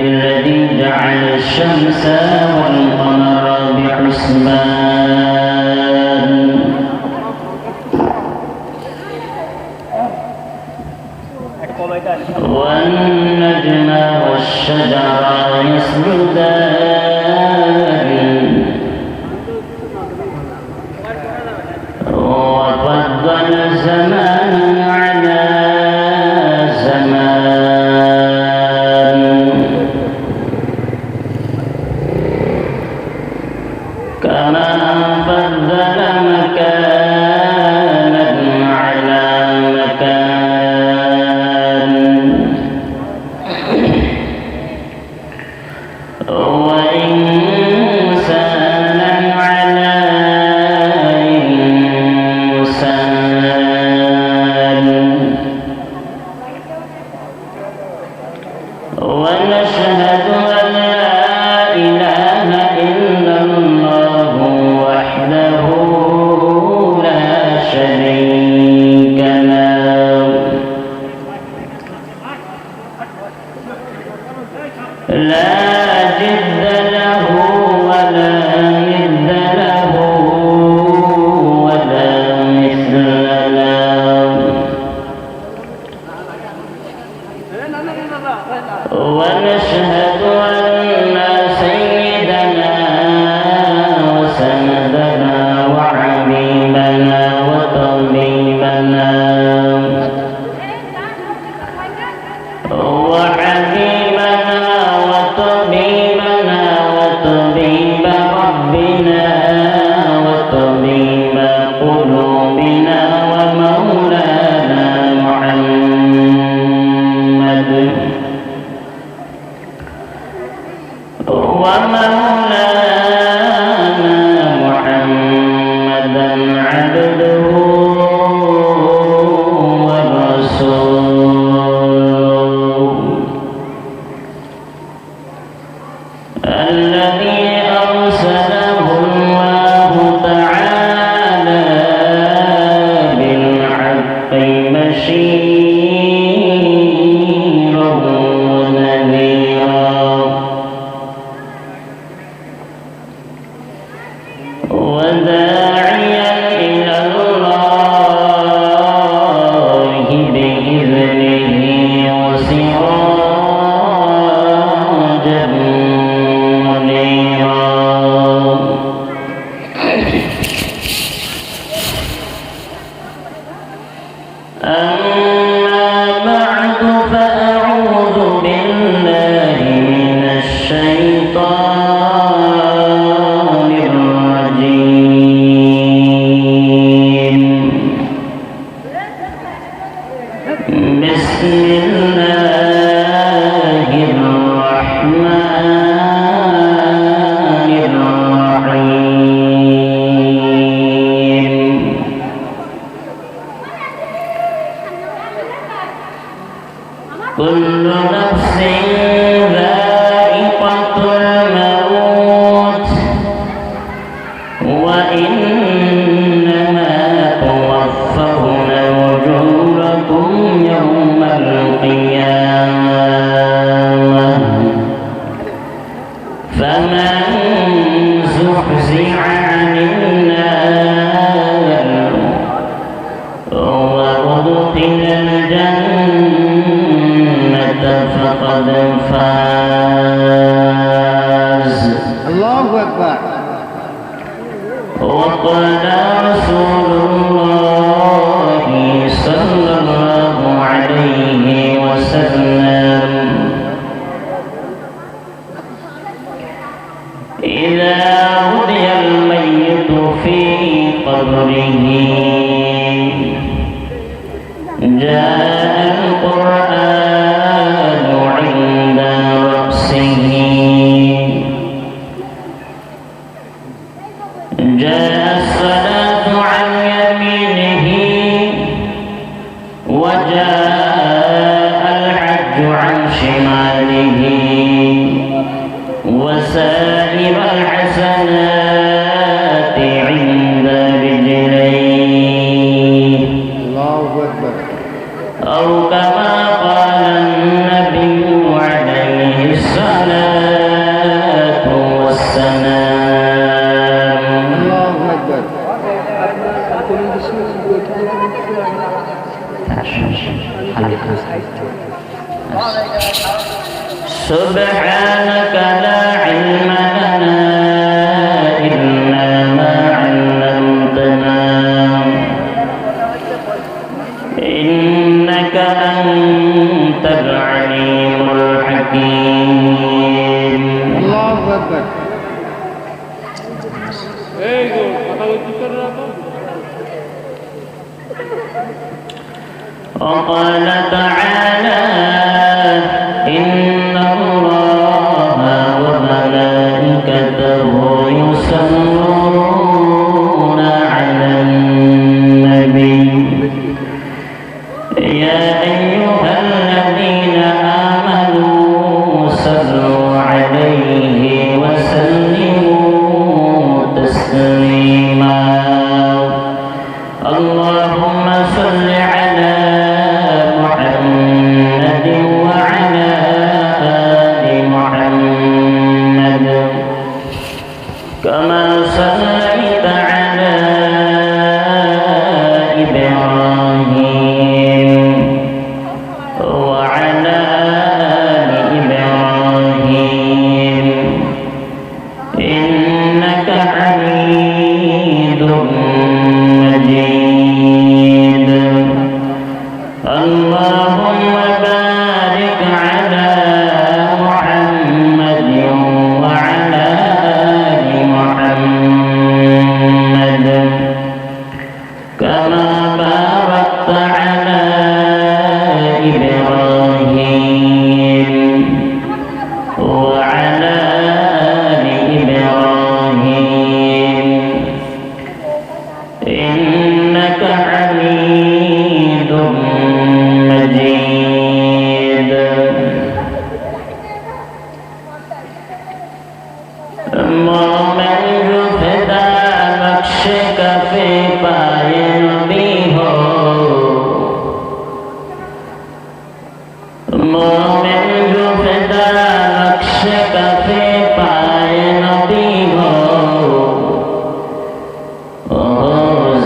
الذي جعل الشمس والقمر بحسبان والنجم والشجر يسجدان وفضل زمان على زمان كما فضل مكانا على مكان وإنسانا على إنسان ونشهد أن لا إله إلا الله وحده لا شريك له لا جد له ولا ند له ولا مثل له ونشهد أن سيدنا وسندنا وحبيبنا وطبيبنا وطبيب ربنا وطبيب قلوبنا ومولانا محمد عبده ورسوله الذي أرسله الله تعالى بالحق بشيرا ونذيرا وداعيا إلى الله بإذنه وسراجا أما بعد فأعوذ بالله من الشيطان الرجيم بسم الله الرحمن الرحيم كل نفس ذائقة الموت وإنما توفون أجوركم يوم القيامة فمن زحزح عن النار وأدخل الجنة فقد فاز. الله أكبر. وقال رسول الله صلى الله عليه وسلم إذا وضع الميت في قبره جاء القرآن عند رأسه جاء الصلاة عن يمينه وجاء الحج عن شماله وسائر الحسنات عند رجليه. الله أكبر. أو كما قال النبي عليه الصلاة سبحانك لا علم لنا إلا ما علمتنا إنك أنت العليم الحكيم الله أكبر وقال تعالى إن الله وملائكته يصلون على النبي يا أيها الذين آمنوا صلوا عليه وسلموا تسليما اللهم صل على محمد وعلى آل محمد كما صليت على إبراهيم وعلى آل إبراهيم إنك حميد مجيد اللهم بارك على محمد وعلى آل محمد كما باركت على إبراهيم وعلى آل إبراهيم إنك حميد مجيد मोमिन जो फिदा नक्श कफे पाए नबी हो मोमिन जो फिदा नक्श कफे पाए नबी हो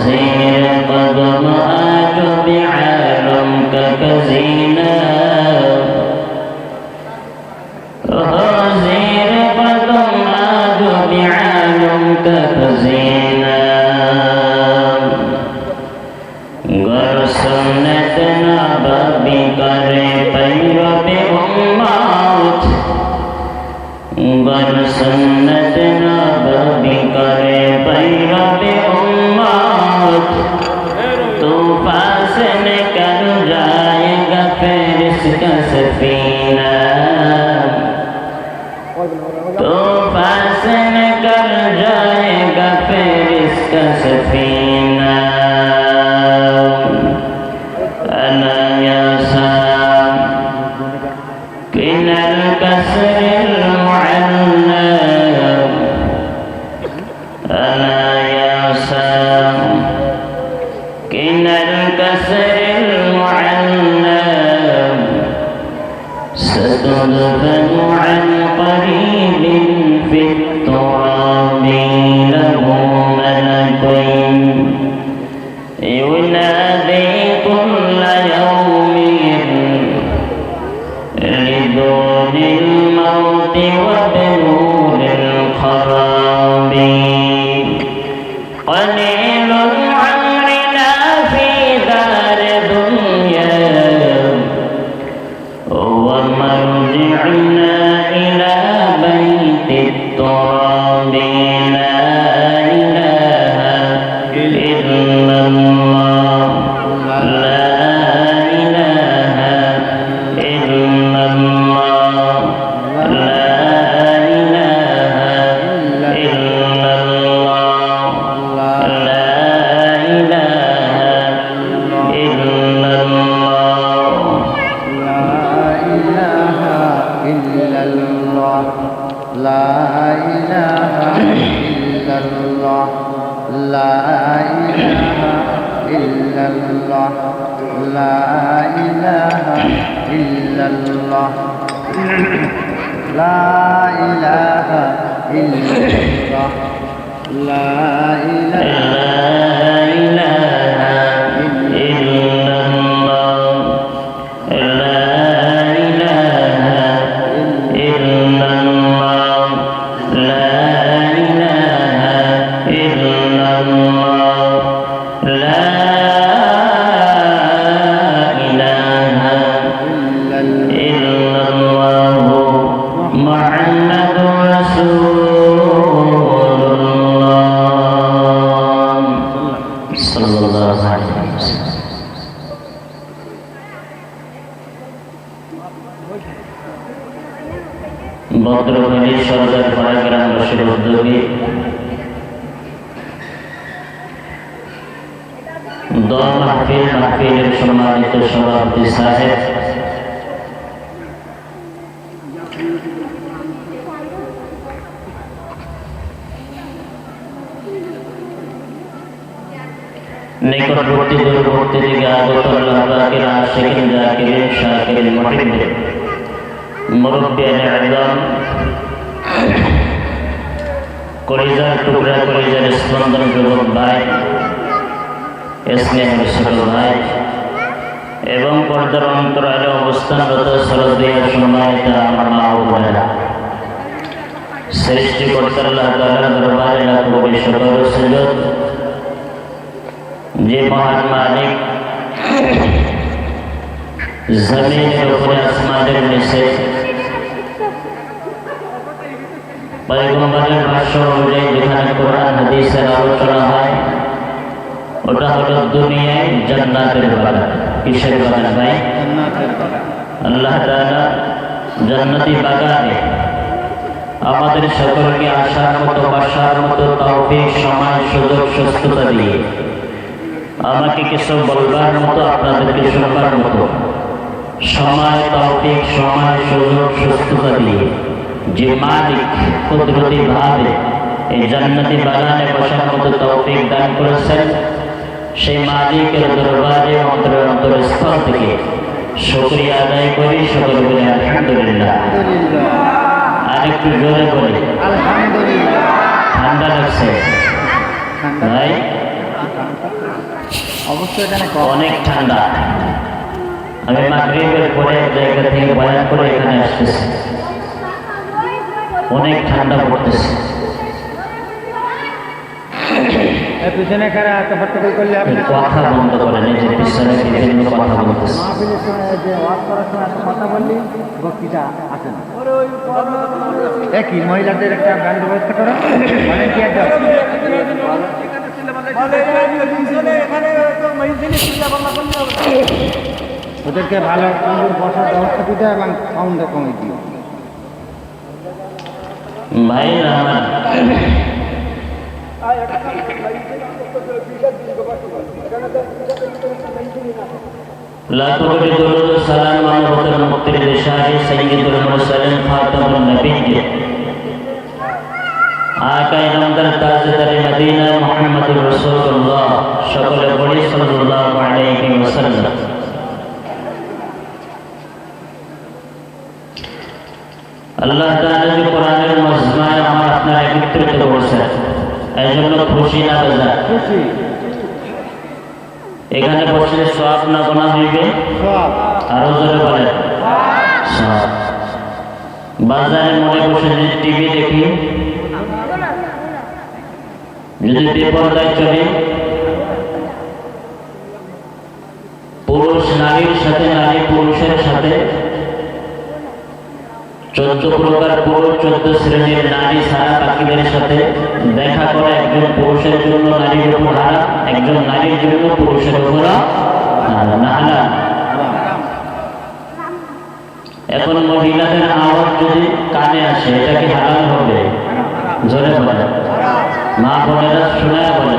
ज़ेर कदम आज बिआलम का खज़ीना ज़ेर कदम आज बिआलम का खज़ीना गर सुन्नत नबवी करे पैरवे उम्मत गर सुन्नत नबवी करे पैरवे उम्मत तूफ़ान से निकल जाएगा फिर इसका सफीना तूफ़ान से निकल जाएगा फिर इसका सफीना अला या साकिन अल-कसर अल-मुअल्लम अला या साकिन अल-कसर अल-मुअल्लम ستدفن عن قريب في التراب له ملك ينادي كل يوم لدون الموت وبنور الخراب قليل عمرنا في دار دنيا ومرجعنا إلى بيت التراب لا إله إلا الله لا إله إلا الله لا إله إلا الله لا إله إلا الله لا إله إلا الله لا إله إلا الله لا إله إلا الله لا إله إلا الله لا إله ভদ্রমহিলী সরকার পাড়া গ্রামবাসীর উদ্যোগে দোয়া মাহফিলের সম্মানিত সভাপতি সাহেব, নিকটবর্তী দূরবর্তী থেকে আগত আল্লাহ পাকের আশিকিন জাকিরিন শাকিরিন মুহিব্বিন মুরব্বিয়ানে আযম, কলিজার টুকরা কলিজার স্পন্দন যুবক ভাই, স্নেহের ছোট ভাই এবং পর্দার অন্তরালে অবস্থানরত সরদিয়ার সম্মানিত আমার মা ও বোনেরা, সৃষ্টিকর্তার আল্লাহ তাআলার দরবারে লাখ কোটি শুকর ও সুজুদ, যে মহান মালিক জমিনের উপরে আসমানের নিচে পয়গম্বরের ভাষ্য অনুযায়ী যেখানে কোরআন হাদিসের আলোচনা হয় ওটা হলো দুনিয়ায় জান্নাতের বাগান। কিসের বাগান ভাই? আল্লাহ তাআলা জান্নাতি বাগানে আমাদের সকলকে আসার মতো বাসার মতো তৌফিক, সময়, সুযোগ, সুস্থতা দিয়ে আমাকে কিছু বলবার মতো, আপনাদেরকে শোনাবার মতো সময়, তৌফিক, সময়, সুযোগ, সুস্থতা দিয়ে যে মালিক কুদরতি ভাবে এই জান্নাতি বাগানে বসার মতো তৌফিক দান করেছেন, সেই মালিকের দরবারে অন্তরস্থল থেকে শুকরিয়া আদায় করি। সকলে বলে আলহামদুলিল্লাহ। আরেকটু জোরে বলি আলহামদুলিল্লাহ। ঠান্ডা লাগছে ভাই? অবশ্যই এখানে অনেক ঠান্ডা। আমি মাগরিবের পরে এক জায়গা থেকে বয়ান করে এখানে আসতেছি, অনেক ঠান্ডা পড়তেছে। পিছনে কারা হট্টগোল করলে আপনি কথা বন্ধ করেন, এই যে পিছনে বিভিন্ন কথা বলতেছে। মাহফিলের সময় যে ওয়াজ করার সময় একটা কথা বললি বক্তৃতা আসে না। একই মহিলাদের একটা গান ব্যবস্থা করো, মানে কি একটা ওদেরকে ভালো সুন্দর বসার ব্যবস্থা দিতে এবং সাউন্ডে কমে দিও। ভাই আমার लाखों कोटि दुरूद व सलाम मानवतर मुक्तिर दिशाही सय्यदुल मुरसलीन खातमुन नबिय्य आका इनामदार ताजदार मदीना मुहम्मदुर रसूलुल्लाह सकल बड़ी सल्लल्लाहु अलैहि वसल्लम। আল্লাহ তাআলা যে কোরআনের মজমায় আমার আপনার একত্রিত করেছেন, এজন্য খুশি না বেজার? খুশি। এখানে বসলে সওয়াব না গুনাহ হইবে? সওয়াব। আরো জোরে বলেন সওয়াব। বাজারে মনে বসে যদি টিভি দেখি, যদি বেপরদায় চলে, পুরুষ নারীর সাথে, নারী পুরুষের সাথে, 14 প্রকার পুরুষ, 14 শ্রেণীর নারী সারা পাখিদের সাথে দেখা করে একজন পুরুষের জন্য নারীর উপর হারাম, একজন নারীর জন্য পুরুষের উপর হারাম। এখন মহিলাদের আওয়াজ যদি কানে আসে, এটা কি হারাম হবে? জোরে বলে মা বোনেরা শুনে বলে,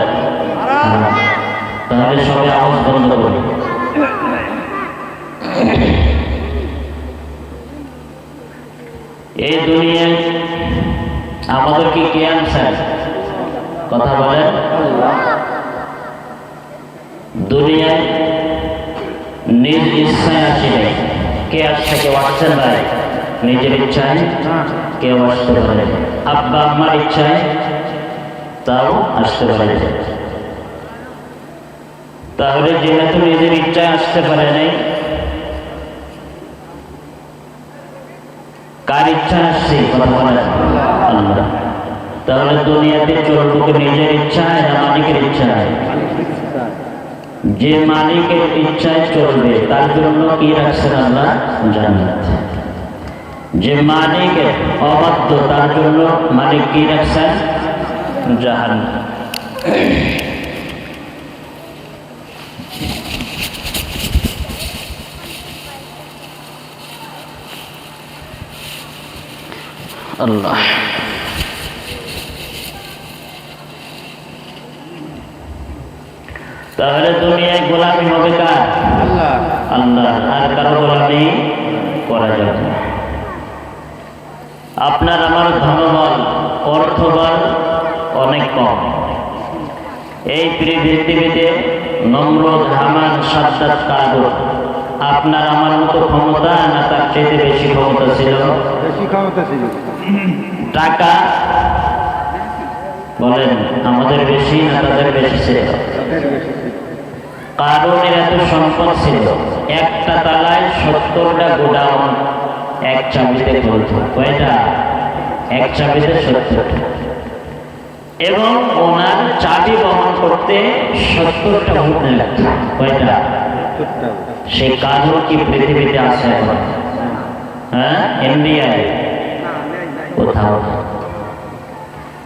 তাহলে সবাই আওয়াজ বন্ধ করি। এই দুনিয়ায় আমাদেরকে কে আনছেন? কথা বলেন। দুনিয়ায় নিজ ইচ্ছায় আসি নাই। কে আসছে? কেউ আসছেন ভাই? নিজের ইচ্ছায় কেউ আসতে পারে, আব্বা আম্মার ইচ্ছায় তাও আসতে পারে। তাহলে যেহেতু নিজের ইচ্ছায় আসতে পারে নাই, কার ইচ্ছা আসছে? কথা বলেন আল্লাহ। তাহলে দুনিয়াতে চলবো নিজের ইচ্ছায় না মালিকের ইচ্ছায়? যে মালিকের ইচ্ছায় চলবে তার জন্য কি রাখছেন আল্লাহ? জান্নাত। যে মালিকের অবাধ্য তার জন্য মালিক কি রাখছেন? জাহান্নাম। আল্লাহ। তাহলে দুনিয়ায় গোলামি হবে কার? আল্লাহ। আল্লাহ। আর কারো গোলামি করা যাবে না। আপনার আমার ধনবল অর্থবল অনেক কম। এই পৃথিবীতে নমরুদ, হামান, সাদ্দাত, কারুন আপনার আমার মতো ক্ষমতা না তার চেয়ে বেশি ক্ষমতা ছিল? বেশি ক্ষমতা ছিল। টাকা বলেন আমাদের বেশি না তাদের বেশি ছিল? তাদের বেশি ছিল। কারুনের এত সম্পদ ছিল, একটা তালায় 70টা গোডাউন এক চাবিতে চলত। কয়টা? এক চাবিতে 70টা। এবং ওনার চাবি বহন করতে 70টা উট লাগত। কয়টা? সেই কারুন কি পৃথিবীতে আছে এখন? হ্যাঁ, ইন্ডিয়ায় কোথাও।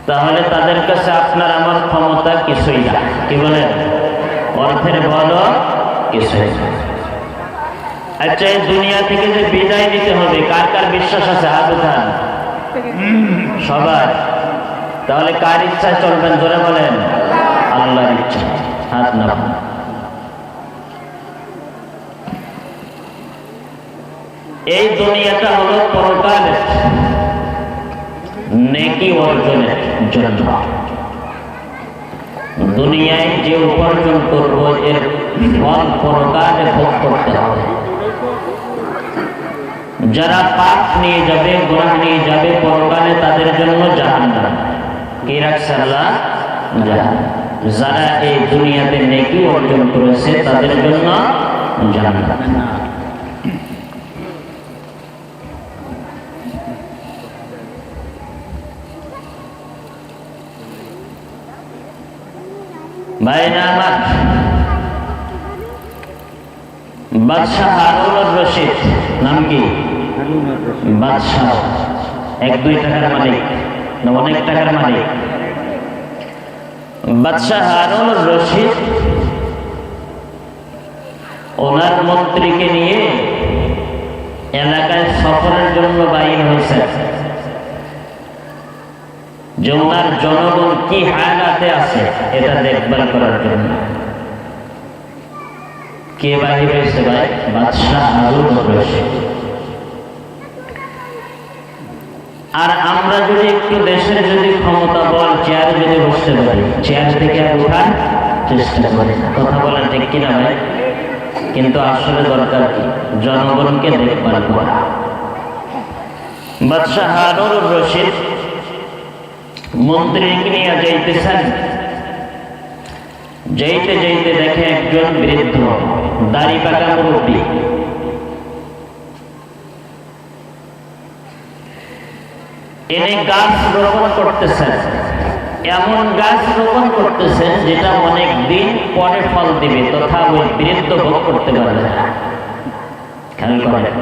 তাহলে তাদের কাছে আপনার আমার ক্ষমতা কিছুই না। কি বলেন? অর্থের বল কিছুই না। আচ্ছা, এই দুনিয়া থেকে যে বিদায় নিতে হবে, কার কার বিশ্বাস আছে? হাত উঠান সবার। তাহলে কার ইচ্ছা চলবেন? জোরে বলেন। আল্লাহর ইচ্ছা। হাত না। এই দুনিয়াটা হলো পরকালের নেকি অর্জনের জন্য। দুনিয়ায় যে উপার্জন করবো এর ফল পরকালে ভোগ করতে হবে। যারা পাপ নিয়ে যাবে, গুনাহ নিয়ে যাবে পরকালে, তাদের জন্য জাহান্নাম। কি রাখছে আল্লাহ? জাহান্নাম। যারা এই দুনিয়াতে নেকি অর্জন করেছে তাদের জন্য জান্নাত। ভাইরা আমার, বাদশাহ হারুন রশিদ নাম কি? বাদশাহ 1-2 টাকার মালিক না অনেক টাকার মালিক? বাদশাহ হারুন রশিদ ওনার মন্ত্রীকে নিয়ে এলাকায় সফরের জন্য বাইর হয়েছে, যে ওনার জনগণ কি হালাতে আছে এটা দেখভাল করার জন্য। কে বাহির হয়েছে ভাই? বাদশাহ হারুন রশিদ। আর আমরা যদি একটু দেশের যদি ক্ষমতা বল চেয়ারে যদি বসতে পারি, চেয়ার থেকে আর ওঠার চেষ্টা করি। কথা বলেন ঠিক কিনা ভাই? কিন্তু আসলে দরকার কি? জনগণকে দেখভাল করা। বাদশাহ হারুন রশিদ মন্ত্রীকে নিয়ে যাইতেছেন। যাইতে যাইতে দেখে একজন বৃদ্ধ দাড়ি পাকা মুরব্বী এনে গাছ রোপণ করতেছেন। এমন গাছ রোপণ করতেছেন যেটা অনেক দিন পরে ফল দিবে, তথা ওই বৃদ্ধ ভোগ করতে পারবে না। খেয়াল করেন।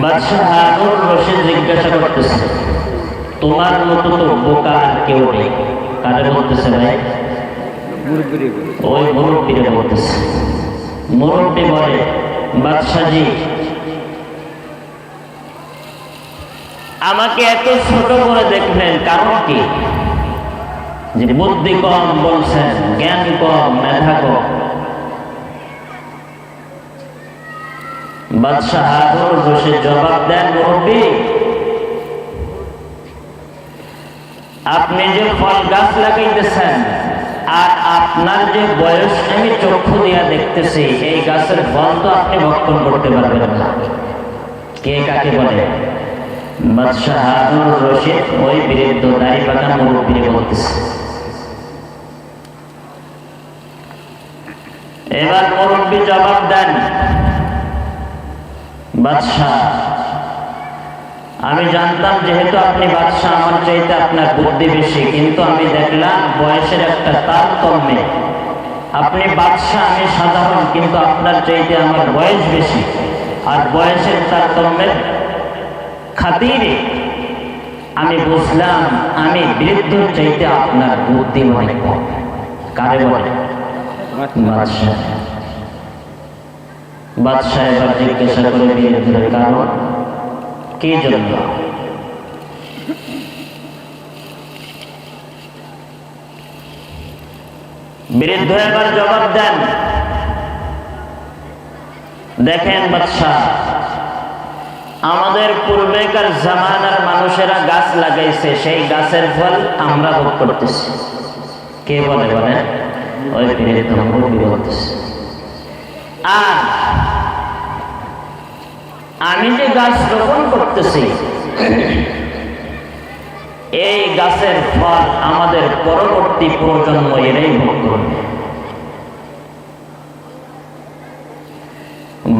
বাদশাহ হারুন রশিদ জিজ্ঞাসা করতেছে, তোমার মতো তো বোকা আর কেউ নেই। কারে বলতেছে ভাই? ওই মুরব্বীরে বলতেছে। মুরব্বী বলে, বাদশাহজি আমাকে এত ছোট করে দেখলেন, কারণ কি? যে বুদ্ধি কম বলছেন, জ্ঞান কম, মেধা কম। বাদশাহ হারুন রশিদ জবাব দেন, মুরব্বী আপনি যে ফল গাছ লাগাইতেছেন আর আপনার যে বয়স আমি চক্ষু দিয়া দেখতেছি, এই গাছের ফল তো আপনি ভক্ষণ করতে পারবেন না। কে কাকে বলে? বাদশাহ হারুন রশিদ ওই বৃদ্ধ দাড়ি পাকা মুরব্বী বলতেছে। এবার মুরব্বী জবাব দেন, বাদশাহ আমি জানতাম যেহেতু আপনি বাদশাহ আমার চাইতে আপনার বুদ্ধি বেশি, কিন্তু আমি দেখলাম বয়সের একটা তারতম্যে আপনি বাদশাহ আমি সাধারণ, কিন্তু আপনার চাইতে আমার বয়স বেশি। আর বয়সের তারতম্যের খাতিরে আমি বুঝলাম আমি বৃদ্ধর চাইতে আপনার বুদ্ধি অনেক কম। কারে বলে? বাদশাহ। বাদশাহ এবার জিজ্ঞাসা করে বৃদ্ধের কারণ। কি জন্য? বৃদ্ধ এবার জবাব দেন, দেখেন বাদশাহ, আমাদের পূর্বেকার জামানার মানুষেরা গাছ লাগাইছে, সেই গাছের ফল আমরা ভোগ করতেছি। কে বলে? বলে ওই বৃদ্ধ মুরব্বী বলতেছে। আর আমি যে গাছ রোপণ করতেছি, এই গাছের ফল আমাদের পরবর্তী প্রজন্ম এরাই ভোগ করবে।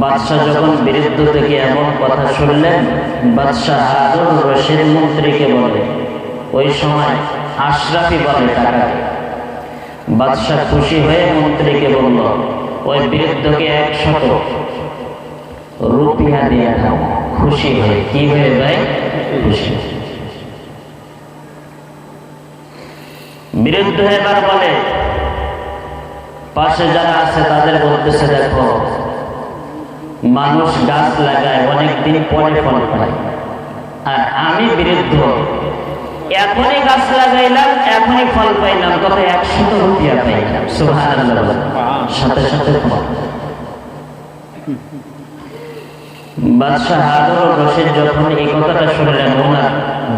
বাদশাহ যখন বৃদ্ধ থেকে এমন কথা শুনলেন, বাদশাহ হারুন রশিদ মন্ত্রীকে বলে, ওই সময় আশরাফি বলে টাকাকে। বাদশাহ খুশি হয়ে মন্ত্রীকে বলল, ওই বৃদ্ধকে 100 রুপিয়া দিয়ে দাও। খুশি হয়ে, কি হয়ে যায়? খুশি। বৃদ্ধ এবার বলে, পাশে যারা আছে তাদের বলতেছে, দেখো, মানুষ গাছ লাগায় অনেকদিন পরে ফল পায়, আর আমি বৃদ্ধ এখনই গাছ লাগাইলাম, এখনই ফল পাইলাম, কত 100 রুপিয়া পাইলাম। সুবহানাল্লাহ, সাথে সাথে ফল। বাদশাহ হারুন রশিদ যখন এই কথাটা শুনলেন, ওনার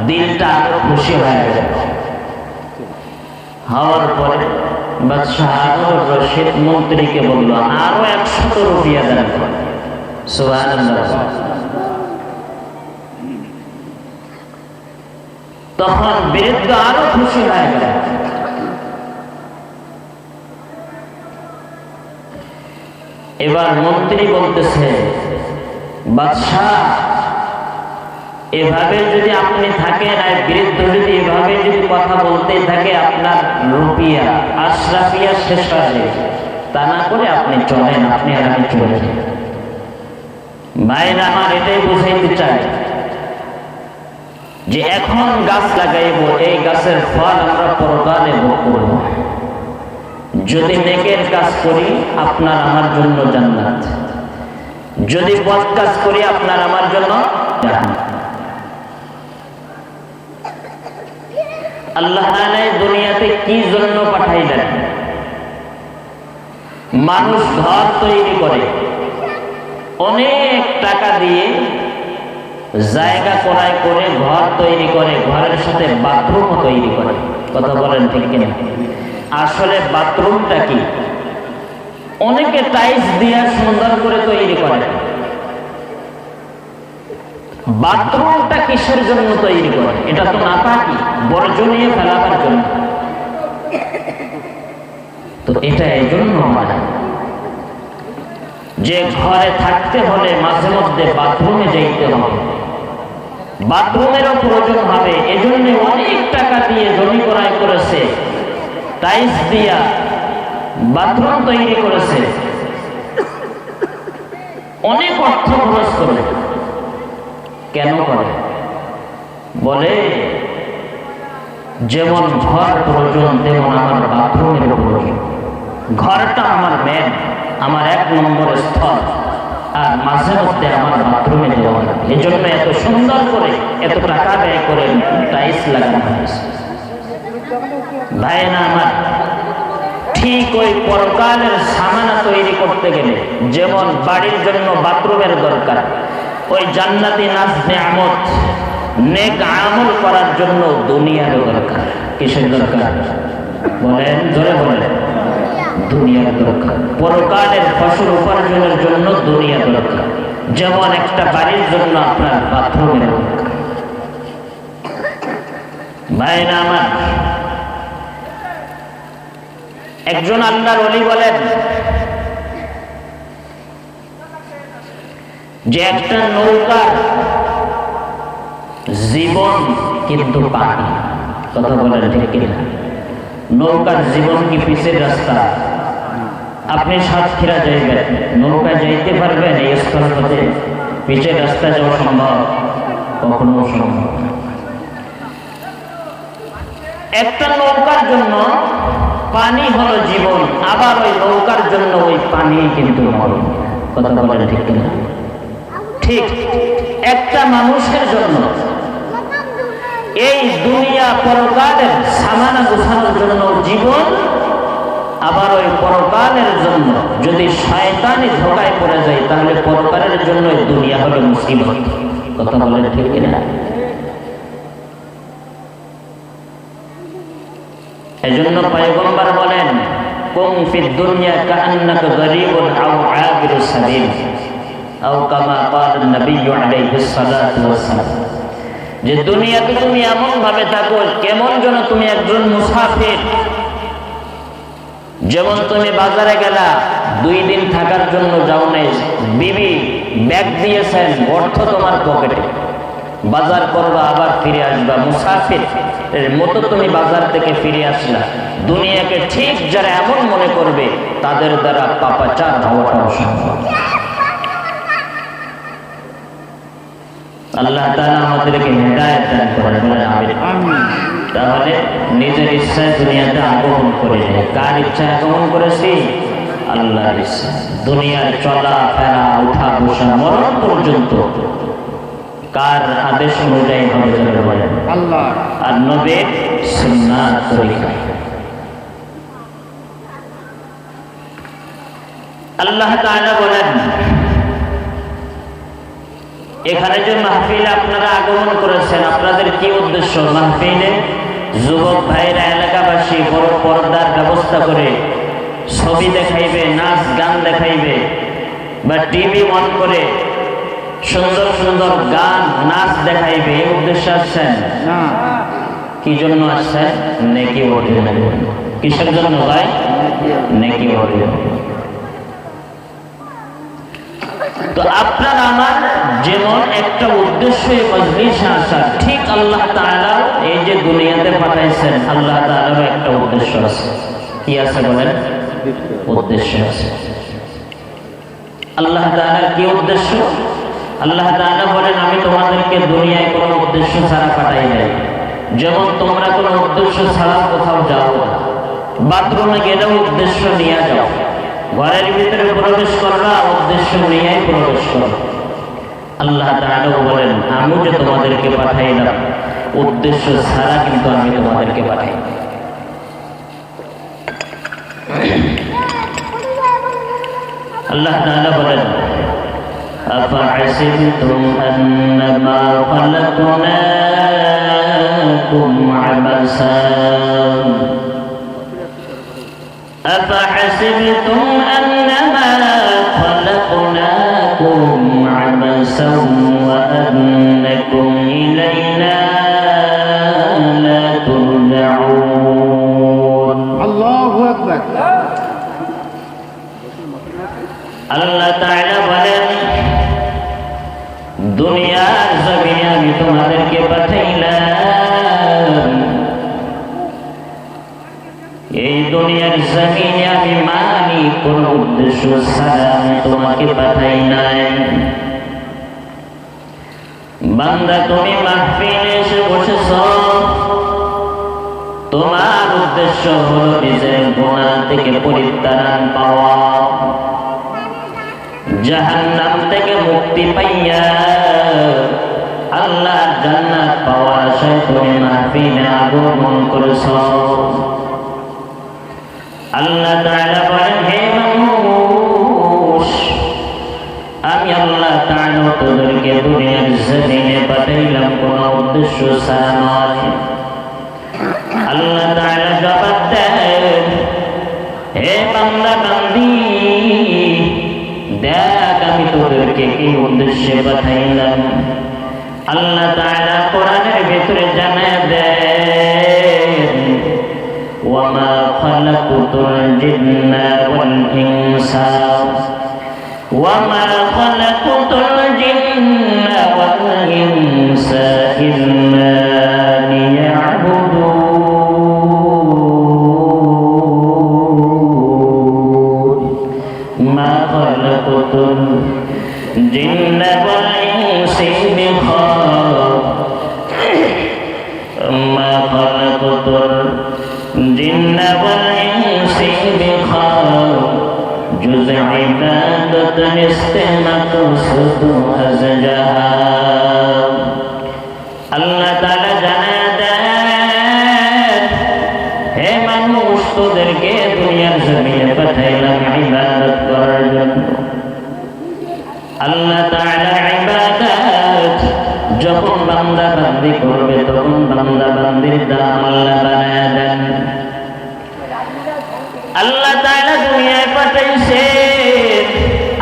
দিলটা আরো খুশি হয়ে গেল। হওয়ার পরে বাদশাহ হারুন রশিদ মন্ত্রীকে বলল, আরো 100 রুপিয়া দেন। সুবহানাল্লাহ। তখন বৃদ্ধ আরো খুশি হয়ে গেল। এবার মন্ত্রী বলতেছে, বাদশাহ, এভাবে যদি আপনি থাকেন, আর বৃদ্ধ যদি এভাবে যদি কথা বলতে থাকে, আপনার রুপিয়া আশরাফিয়া শেষ হয়ে যাবে। তা না করে আপনি চলেন, আপনি আর আমি চলে যাই। ভাইরা আমার, এটাই বুঝাইতে চাই যে এখন গাছ লাগাইব, এই গাছের ফল আমরা পরকালে ভোগ করব। যদি নেকের কাজ করি, আপনার আমার জন্য জান্নাত। যদি বদ কাজ করি, আপনার আমার জন্য জাহান্নাম। আল্লাহ তাআলা দুনিয়াতে কি জন্য পাঠাইলেন? মানুষ ঘর তৈরি করে, অনেক টাকা দিয়ে জায়গা ক্রয় করে ঘর তৈরি করে, ঘরের সাথে বাথরুমও তৈরি করে। কথা বলেন ঠিক কিনা? আসলে বাথরুমটা কি? অনেকে টাইলস দিয়ে সুন্দর করে তৈরি করে। বাথরুমটা কিসের জন্য তৈরি করে? এটা তো নাপাকি, বর্জ্য নিয়ে ফেলাবার জন্য। তো এটা এই জন্য হয় যে ঘরে থাকতে হলে মাঝে মধ্যে বাথরুমে যাইতে হবে, বাথরুমেরও প্রয়োজন হবে। এজন্য অনেক টাকা দিয়ে জমি ক্রয় করেছে, টাইলস দিয়া বাথরুম তৈরি করেছে, অনেক অর্থ খরচ করে। কেন করে? বলে, যেমন ঘর প্রয়োজন, তেমন আমার বাথরুমের প্রয়োজন। ঘরটা আমার মেন, আমার 1 নম্বর স্থল, আর মাঝে মধ্যে আমার বাথরুমে যাওয়া লাগে। এই জন্য এত সুন্দর করে, এত টাকা ব্যয় করে টাইলস লাগানো হয়েছে। ভাই না আমার, ঠিক ওই পরকালের সামানা তৈরি করতে গেলে যেমন বাড়ির জন্য বাথরুমের দরকার, ওই জান্নাতি নাজ নেয়ামত নেক আমল করার জন্য দুনিয়ার দরকার। কিসের দরকার? বলেন, জোরে বলেন। দুনিয়ার দরকার। পরকালের ফসল উপার্জনের জন্য দুনিয়া দরকার। যেমন একটা বাড়ির জন্য আপনার বাথরুমের দরকার। ভাইরা আমার, একজন আল্লাহর ওলি বলেন যে একটা নৌকার জীবন কিন্তু পানি। কথা বলেন ঠিক কিনা? নৌকার জীবন কি পিছের রাস্তা? আপনি সাতক্ষীরা যাইবেন, নৌকা যাইতে পারবেন এই স্থলপথে? পিছের রাস্তা যাওয়া সম্ভব? কখনো সম্ভব না। একটা নৌকার জন্য পানি হলো জীবন, আবার ওই নৌকার জন্য ওই পানি কিন্তু মরণ। কথা বলেন ঠিক কিনা? ঠিক একটা মানুষের জন্য, এই দুনিয়া পরকালের সামানা গোছানোর জন্য জীবন, আবার ওই পরকালের জন্য যদি শয়তানি ধোকায় পড়ে যায় তাহলে পরকালের জন্য এই দুনিয়া হলো মুসিবত। কথা বলেন ঠিক কিনা? এজন্য পয়গম্বর বলেন, কুম ফিদ দুনিয়া কাআন্নাকা গরীবুন আও আবিরুস সাবিল, আও কামা ক্বালা নবী আলাইহিস সালাতু ওয়াস সালাম, যে দুনিয়াতে তুমি এমন ভাবে থাকো কেমন যেন তুমি একজন মুসাফির। যেমন তুমি বাজারে গেলা, 2 দিন থাকার জন্য যাও নাই, বিবি ব্যাগ দিয়েছেন, অর্থ তোমার পকেটে, বাজার করবা আবার ফিরে আসবা, মুসাফির এর মতো তুমি বাজার থেকে ফিরে আসলা। দুনিয়াকে ঠিক যারা এমন মনে করবে তাদের দ্বারা পাপাচার হওয়াটাও সম্ভব। আল্লাহ তাআলা আমাদেরকে হেদায়েত দান করেন, বলেন আমিন। তাহলে নিজের ইচ্ছায় দুনিয়াতে আগমন করে নেই। কার ইচ্ছায় আগমন করেছি? আল্লাহর ইচ্ছা। দুনিয়ার চলা ফেরা, উঠা বসা, মরণ পর্যন্ত কার আদেশ অনুযায়ী হবে বলেন? আল্লাহ আর নবীর সুন্নাত তরিকা। আল্লাহ তাআলা বলেন, এখানে যে মাহফিলে আপনারা আগমন করেছেন, আপনাদের কি উদ্দেশ্য? মাহফিলে যুবক ভাইরা, এলাকাবাসী বড় পর্দার ব্যবস্থা করে ছবি দেখাইবে, নাচ গান দেখাইবে, বা টিভি অন করে সুন্দর সুন্দর গান নাচ দেখাইবে, এই উদ্দেশ্যে আসছেন না? কি জন্য আসছেন? নেকি অর্জন। কিসের জন্য ভাই? নেকি অর্জন। তো আপনার আমার যেমন একটা উদ্দেশ্য এই মজলিসে আসার, ঠিক আল্লাহ তাআলা এই যে দুনিয়াতে পাঠাইছেন, আল্লাহ তাআলারও একটা উদ্দেশ্য আছে। কি আছে বলেন? উদ্দেশ্য আছে। আল্লাহ তাআলার কি উদ্দেশ্য? আল্লাহ তাআলা বলেন, আমি তোমাদেরকে দুনিয়ায় কোনো উদ্দেশ্য ছাড়া পাঠাই নাই। যেমন তোমরা কোনো উদ্দেশ্য ছাড়া কোথাও যাও, বাথরুমে গেলেও উদ্দেশ্য নিয়ে যাও, ঘরের ভিতরে প্রবেশ করবা উদ্দেশ্য নিয়েই প্রবেশ করো। আল্লাহ তাআলা বলেন, আমি যে তোমাদেরকে পাঠাইলাম উদ্দেশ্য ছাড়া কিন্তু আমি তোমাদেরকে পাঠাই। আল্লাহ তাআলা বলেন, আফাহাসিবতুম আন্নামা খালাকনাকুম আবাসান أفحسبتم أنما خلقناكم عبثا وأنكم إلينا لا ترجعون الله أكبر আল্লাহ তাআলা বলেন, দুনিয়ার জমিনে আমি তোমাদেরকে পাঠাইলাম, এই দুনিয়ার জমিনে আমি মালিক কোন উদ্দেশ্য ছাড়া আমি তোমাকে পাঠাই নাই। বান্দা তুমি মাহফিলে এসে বসেছ, তোমার উদ্দেশ্য হলো নিজের গুনাহ থেকে পরিত্রাণ পাওয়া, জাহান্নাম থেকে মুক্তি পাইয়া আল্লাহর জান্নাত পাওয়ার আশায় তুমি মাহফিলে আগমন করেছ। আল্লাহ তাআলা বলেন, হে মানুষ, আমি আল্লাহ তাআলা তোদেরকে দুনিয়ার জমিনে পাঠাইলাম কোনো উদ্দেশ্য ছাড়া নয়। আল্লাহ তাআলা জবাব দেন, হে বান্দা বান্দি, দেখ আমি তোদেরকে কি উদ্দেশ্যে পাঠাইলাম। আল্লাহ তাআলা কোরআনের ভিতরে জানায় দেন, وما خلقت الجن والإنس وما خلقت الجن والإنس إلا ليعبدون ما خلقت الجن والإنس ما خلقت الجن والإنس جزء عبادة استمقصد أزجها যখন বান্দা বান্দি করবে তখন বান্দা বান্দির দাম আল্লাহ বানায় দেন। আল্লাহ তাআলা দুনিয়ায় পাঠাইছে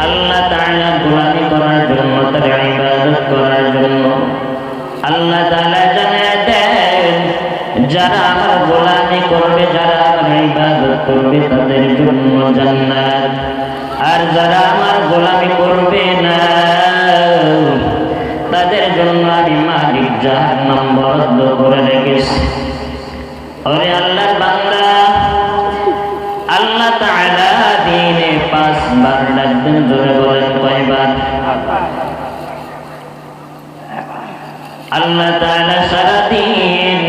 আল্লাহ তাআলা গোলামি করার জন্য, তার ইবাদত করার জন্য। আল্লাহ তাআলা জানায় দেন যারা আমার গোলামি করবে, যারা আমার ইবাদত করবে তাদের জন্য জান্নাত, আর যারা আমার গোলামি করবে না তাদের জন্য আমি মালিক জাহান্নাম বরাদ্দ করে রেখেছি। ওরে আল্লাহর বান্দা, আল্লাহ তাআলা দিনে 5 বার ডাকতেন, জোরে বলেন কয়বার? আল্লাহ তাআলা সারাদিন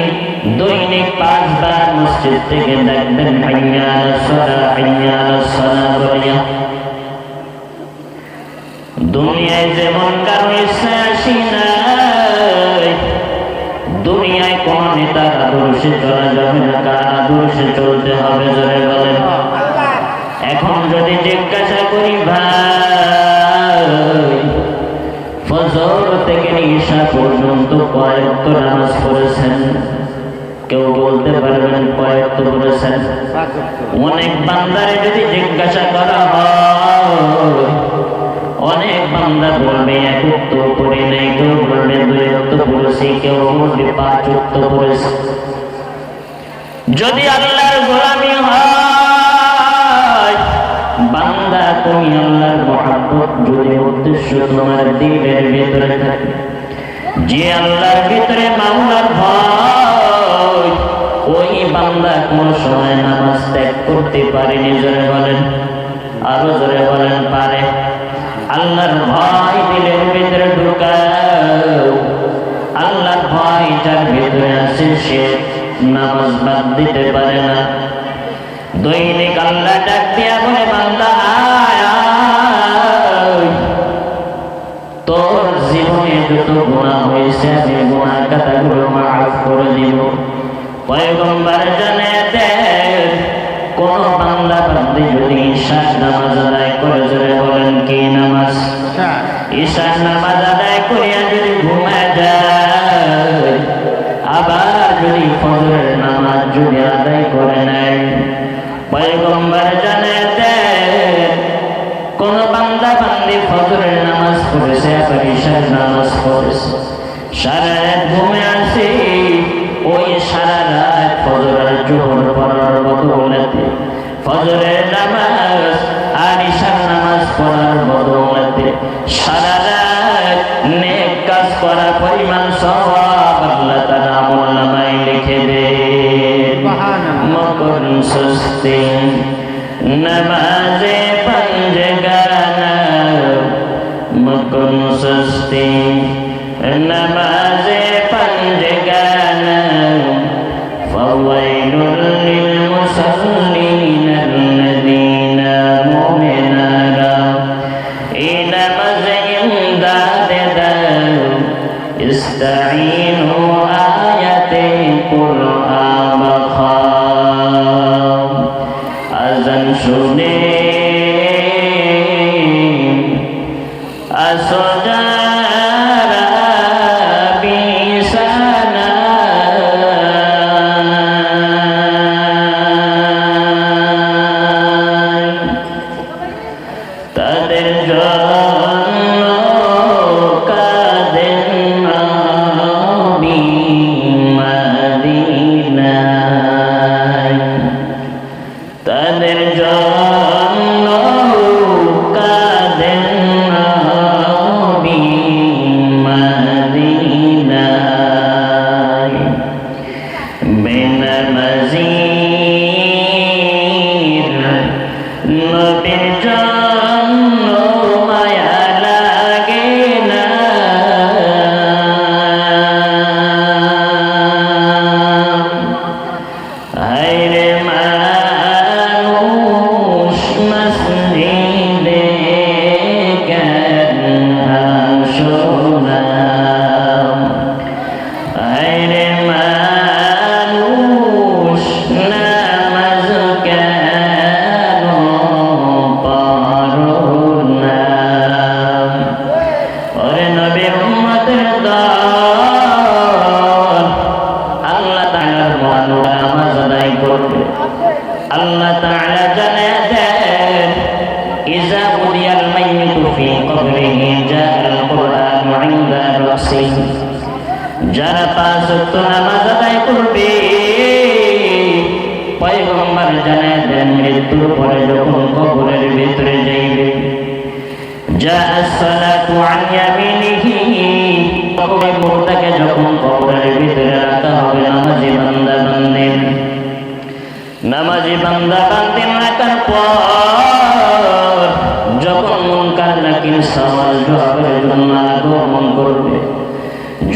দৈনিক 5 বার মসজিদ থেকে ডাকতেন, হাইয়া আলাস সালাহ, হাইয়া আলাস সালাহ বলিয়া। দুনিয়ায় যেমন কারো ইচ্ছা আসি নাই, দুনিয়ায় কোন নেতার আদর্শে চলা যাবে না, কার আদর্শে চলতে হবে, জোরে বলেন। এখন যদি জিজ্ঞাসা করি ভাই, ফজর থেকে ঈশা পর্যন্ত কয় ওয়াক্ত নামাজ পড়েছেন? কেউ বলতে পারবেন কয় ওয়াক্ত পড়েছেন? অনেক বান্দারে যদি জিজ্ঞাসা করা হয়, অনেক বান্দা বলবে 1 ওয়াক্ত পড়ি নাই, কেউ বলবে 2 ওয়াক্ত পড়েছি, কেউ বলবে 5 ওয়াক্ত পড়েছি। যদি আল্লাহর গোলামি হয়, বান্দা তুমি আল্লাহর মহব্বত যদি উদ্দেশ্য তোমার দিলের ভিতরে থাকে, যে আল্লাহর ভিতরে মাওলার ভয়, ওই বান্দা কোন সময় নামাজ ত্যাগ করতে পারেনি, জোরে বলেন, আরো জোরে বলেন, পারে? আল্লাহর ভয় দিলের ভিতরে ঢুকাও। আল্লাহর ভয় যার ভিতরে আছে সে নামাজ বাদ দিতে পারে না। দৈনিক আল্লাহ ডাক দিয়া বলে, বান্দা আয় আয়, তোর জীবনে যত গুনাহ হয়েছে আমি গুনাহ খাতাগুলো মাফ করে দিব। পয়গম্বর জানিয়ে দেন কোন বান্দা বান্দি যদি ঈশার নামাজ আদায় করে, জোরে বলেন কি নামাজ? ঈশার নামাজ আদায় করিয়া যদি ঘুমায় যায়, আবার যদি ফজরের নামাজ যদি আদায় করে নেয়, পয়গম্বর জানিয়ে দেন কোন বান্দা বান্দি ফজরের নামাজ পড়েছে আবার ঈশার নামাজ পড়েছে, সারা রাত ঘুমে আছে, ওই সারা রাত ফজর আর জোহর পড়ার বদৌলতে, ফজরের নামাজ আর ঈশার নামাজ পড়ার বদৌলতে সারা রাত নেক কাজ করার পরিমাণ সওয়াব আল্লাহ তাআলা আমলনামায় লিখে দেন। মকর সুস্তি নামাজে পঞ্জগানা, মকর সুস্তি নামাজে পঞ্জগানা, ফাওয়াইলুল লিল মুসাল্লিন আল্লাযীনা মুমিনারা, এই নামাজে ইমদাদ দাও, ইস্তাঈনু আয়াতে কুরআন খাও। আযান শুনে আসো যারা বিছানা, তাদের জন্য কাঁদেন নবী মদিনায়, তাদের জন্য কাঁদেন নবী মদিনায়। বেনামাজির নবীর জন্য মায়া লাগে না, হায়রে মানুষ মসজিদে কেন আসো না, যারা 5 ওয়াক্ত নামাজ আদায় করবে পয়গম্বর জানায় দেন মৃত্যুর পরে যখন কবরের ভিতরে যাইবে জাআস-সালাতু আন ইয়ামিনিহি কবরের মুর্দাকে যখন কবরের ভিতরে রাখা হবে নামাজি বান্দা রাখার পর যখন মুনকার নাকির সওয়াল জবাবের জন্য আগমন করবে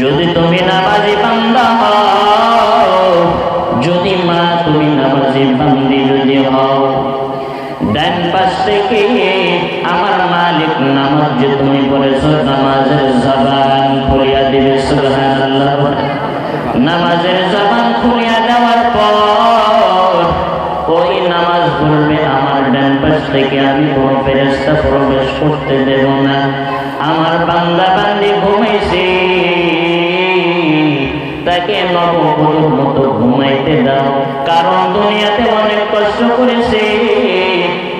যদি তুমি নামাজি বান্দা হও যদি মা তুমি নামাজি বান্দি যদি হও ডান পাশ থেকে আমার মালিক নামাজ যে তুমি পড়েছো নামাজের জবান খুলিয়া দিবে সুবহানাল্লাহ নামাজের জবান খুলিয়া দেওয়ার পর ওই নামাজ পড়বে আমার ডান পাশ থেকে আমি কোনো ফেরেশতা প্রবেশ করতে দেব না আমার বান্দা বান্দি ঘুমাইছে তাকে নববধূর মতো ঘুমাইতে দাও কারণ দুনিয়াতে অনেক কষ্ট করেছে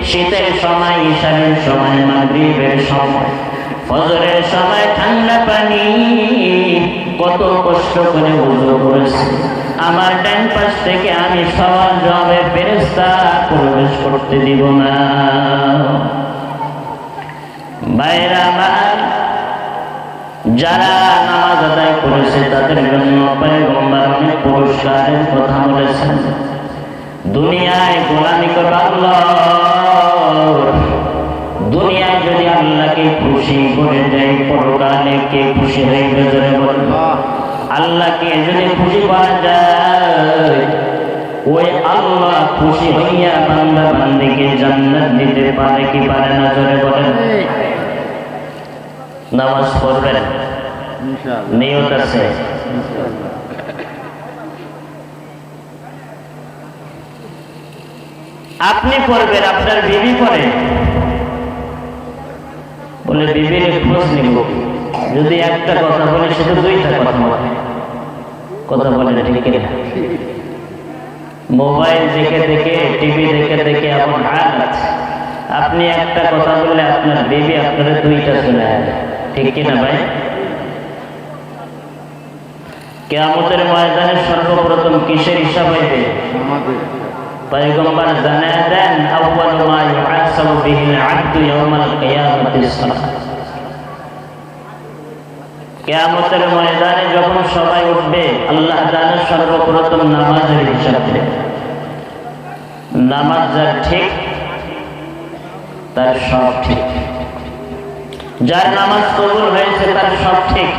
শীতের সময় ইশারের সময় মাগরিবের সময় ফজরের সময় ঠান্ডা পানি কত কষ্ট করে ওযু করেছে আমার ডান পাশ থেকে আমি সওয়াল জবাবের ফেরেশতা প্রবেশ করতে দিব না ভাইরা আমার যারা নামাজ আদায় করেছে তাদের জন্য পয়গম্বর অনেক পুরস্কারের কথা বলেছেন দুনিয়ায় গোলামি করবে আল্লাহর দুনিয়ায় যদি আল্লাহকে খুশি করে দেয় পরকালে কে খুশি হইবে জোরে বলুন আল্লাহকে যদি খুশি করা যায় ওই আল্লাহ খুশি হইয়া বান্দা বান্দিকে জান্নাত দিতে পারে কি পারে না জোরে বলেন নামাজ পড়বেন ইনশাআল্লাহ নিয়ত আছে আপনি পড়বেন আপনার বিবি পড়ে বলে বিবির খোঁজ নিব যদি একটা কথা বলে সেটা দুইটা কথা বলে ঠিক না মোবাইল দেখে দেখে টিভি দেখে দেখে এমন হাল আছে আপনি একটা কথা বললে আপনার বিবি আপনারা দুইটা শুনে ঠিক কিনা ভাই কিয়ামতের ময়দানে সর্বপ্রথম কিসের হিসাব হইবে পয়গম্বর জানায় দেন আউয়ালু মা ইউহাসাবু বিহিল আবদু ইয়াউমাল কিয়ামাতিস সালাত কিয়ামতের ময়দানে যখন সবাই উঠবে আল্লাহ তাআলা সর্বপ্রথম নামাজের হিসাব নেবে নামাজ যার ঠিক তার সব ঠিক যার নামাজ কবুল হয়েছে তার সব ঠিক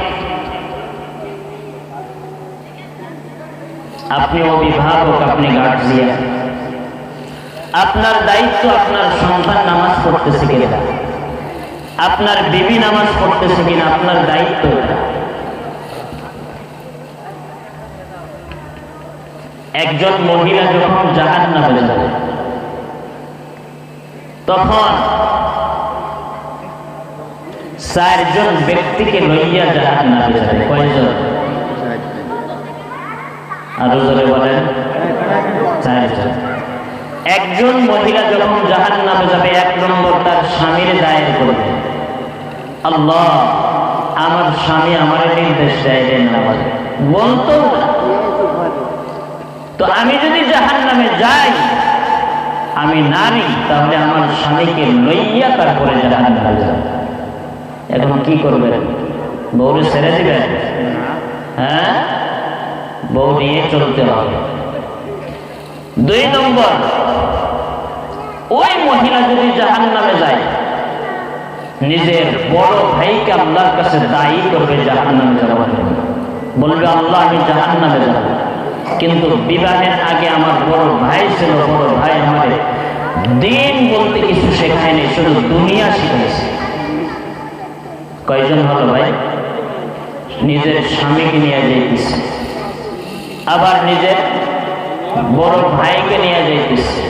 আপনি অভিভাবক আপনি গার্জিয়ান আপনার দায়িত্ব আপনার সন্তান নামাজ পড়তেছে কিনা আপনার বিবি নামাজ পড়তেছে কিনা আপনার দায়িত্ব একজন মহিলা যখন জাহান্নামে যাবে তখন 4 জন ব্যক্তিকে লইয়া জাহান্নামে যাবে কয়জন আরো জোরে বলেন 4 জন একজন মহিলা যখন জাহান্নামে যাবে 1 নম্বর তার স্বামীর দায়ের করবে আল্লাহ আমার স্বামী আমার নির্দেশ দেয় নামাজ বলতো তো আমি যদি জাহান্নামে যাই আমি নারী তাহলে আমার স্বামীকে লইয়া তারপরে জাহান্নামে যাব এখন কি করবেন বউরে ছেড়ে দিবেন হ্যাঁ বউ নিয়ে চলতে হবে 2 নম্বর ওই মহিলা যদি জাহান্নামে যায় নিজের বড় ভাইকে আল্লাহর কাছে দায়ী করবে জাহান্নামে যাওয়ার জন্য বলবে আল্লাহ আমি জাহান্নামে যাব কিন্তু বিবাহের আগে আমার বড় ভাই ছিল বড় ভাই আমাদের দিন বলতে কিছু শেখায়নি শুধু দুনিয়া শিখাইছে কয়জন হলো ভাই নিজের স্বামীকে নিয়ে যাইতেছে আবার নিজের বড় ভাইকে নিয়ে যাইতেছে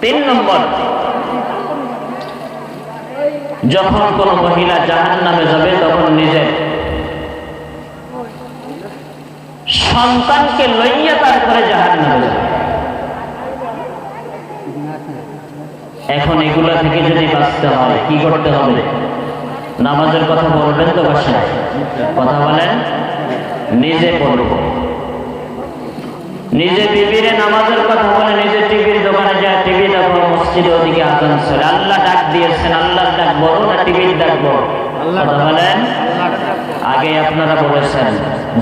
3 নম্বর যখন কোন মহিলা জাহান্নামে যাবে তখন নিজের সন্তানকে লইয়া তারপরে জাহান্নামে যাবে এখন এগুলা থেকে যদি বাঁচতে হয় কি করতে হবে নামাজের কথা বলবেন তো বাসায়? কথা বলেন। নিজে পড়ব, নিজে বিবিরে নামাজের কথা বলে, নিজে টিভির দোকানে যায় টিভি দেখো, মসজিদে ওদিকে আজান চলে। আল্লাহ ডাক দিয়েছেন, আল্লাহর ডাক বড় না টিভির ডাক বড়? কথা বলেন। আগে আপনারা বলেছেন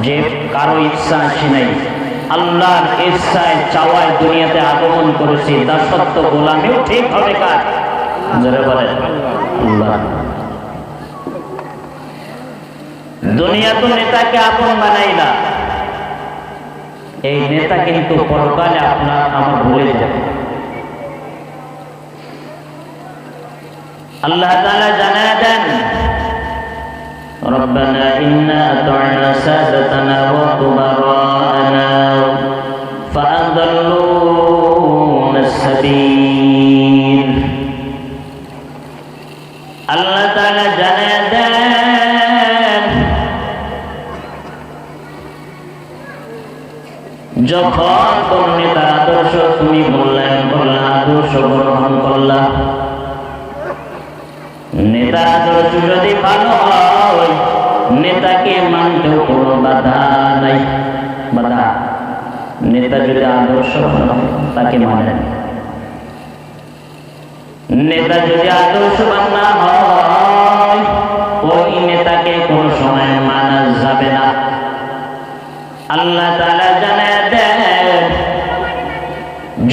যে কারো ইচ্ছা আসি নাই, আল্লাহর ইচ্ছায় চাওয়ায় দুনিয়াতে আগমন করেছি, দাসত্ব গোলামিও ঠিক হবে কার? যারা বলেন আল্লাহ। দুনিয়া তো নেতাকে আপন বানাই না, এই নেতা কিন্তু পরকালে আপনার আমার ভুলে যাবে। আল্লাহ তাআলা জানায় দেন, রব্বানা ইন্না আতা'না সাদাতানা ওয়া কুবারানা ফাআদাল্লুনা সাবিল। আল্লাহ তাআলা জানায় দেন, যখন কোন নেতার আদর্শ তুমি মূল্যায়ন করলা, আদর্শ গ্রহণ করলা, নেতার আদর্শ যদি ভালো হয় নেতাকে মানতেও কোনো বাধা নাই। বাধা, নেতা যদি আদর্শ ভালো তাকে মানেন। নেতা যদি আদর্শবান না হয় ওই নেতাকে কোনো সময় মানা যাবে না। আল্লাহ তাআলা জানায় দেন,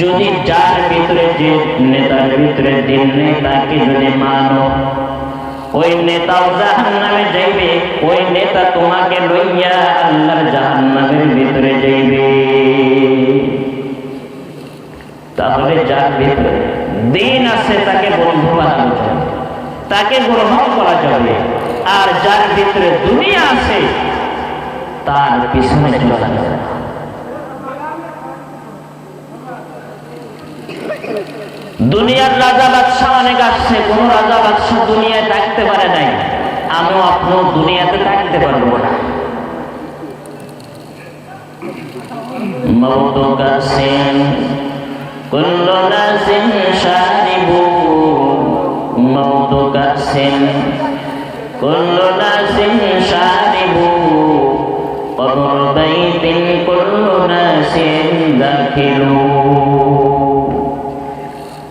যদি যার ভিতরে যে নেতার ভিতরে দিন নেই তাকে যদি মানো, ওই নেতাও জাহান্নামে যাইবে, ওই নেতা তোমাকে লইয়া আল্লাহর জাহান্নামের ভিতরে যাইবে। তাহলে যার ভিতরে দিন আছে তাকে বন্ধু বানানো যাবে, তাকে গ্রহণ করা যাবে, আর যার ভিতরে দুনিয়া আছে তার পিছনে চলা যাবে। দুনিয়ার রাজা বাদশাহ অনেক আসছে, কোন রাজা বাদশাহ দুনিয়ায় থাকতে পারে নাই, আমিও আপনিও দুনিয়াতে থাকতে পারবো না। মওত কাসিন কুল্লু নাসিন শারিবু, মওত কাসিন কুল্লু নাসিন শারিবু, কবর বাইতিন কুল্লু নাসিন দাখিলু।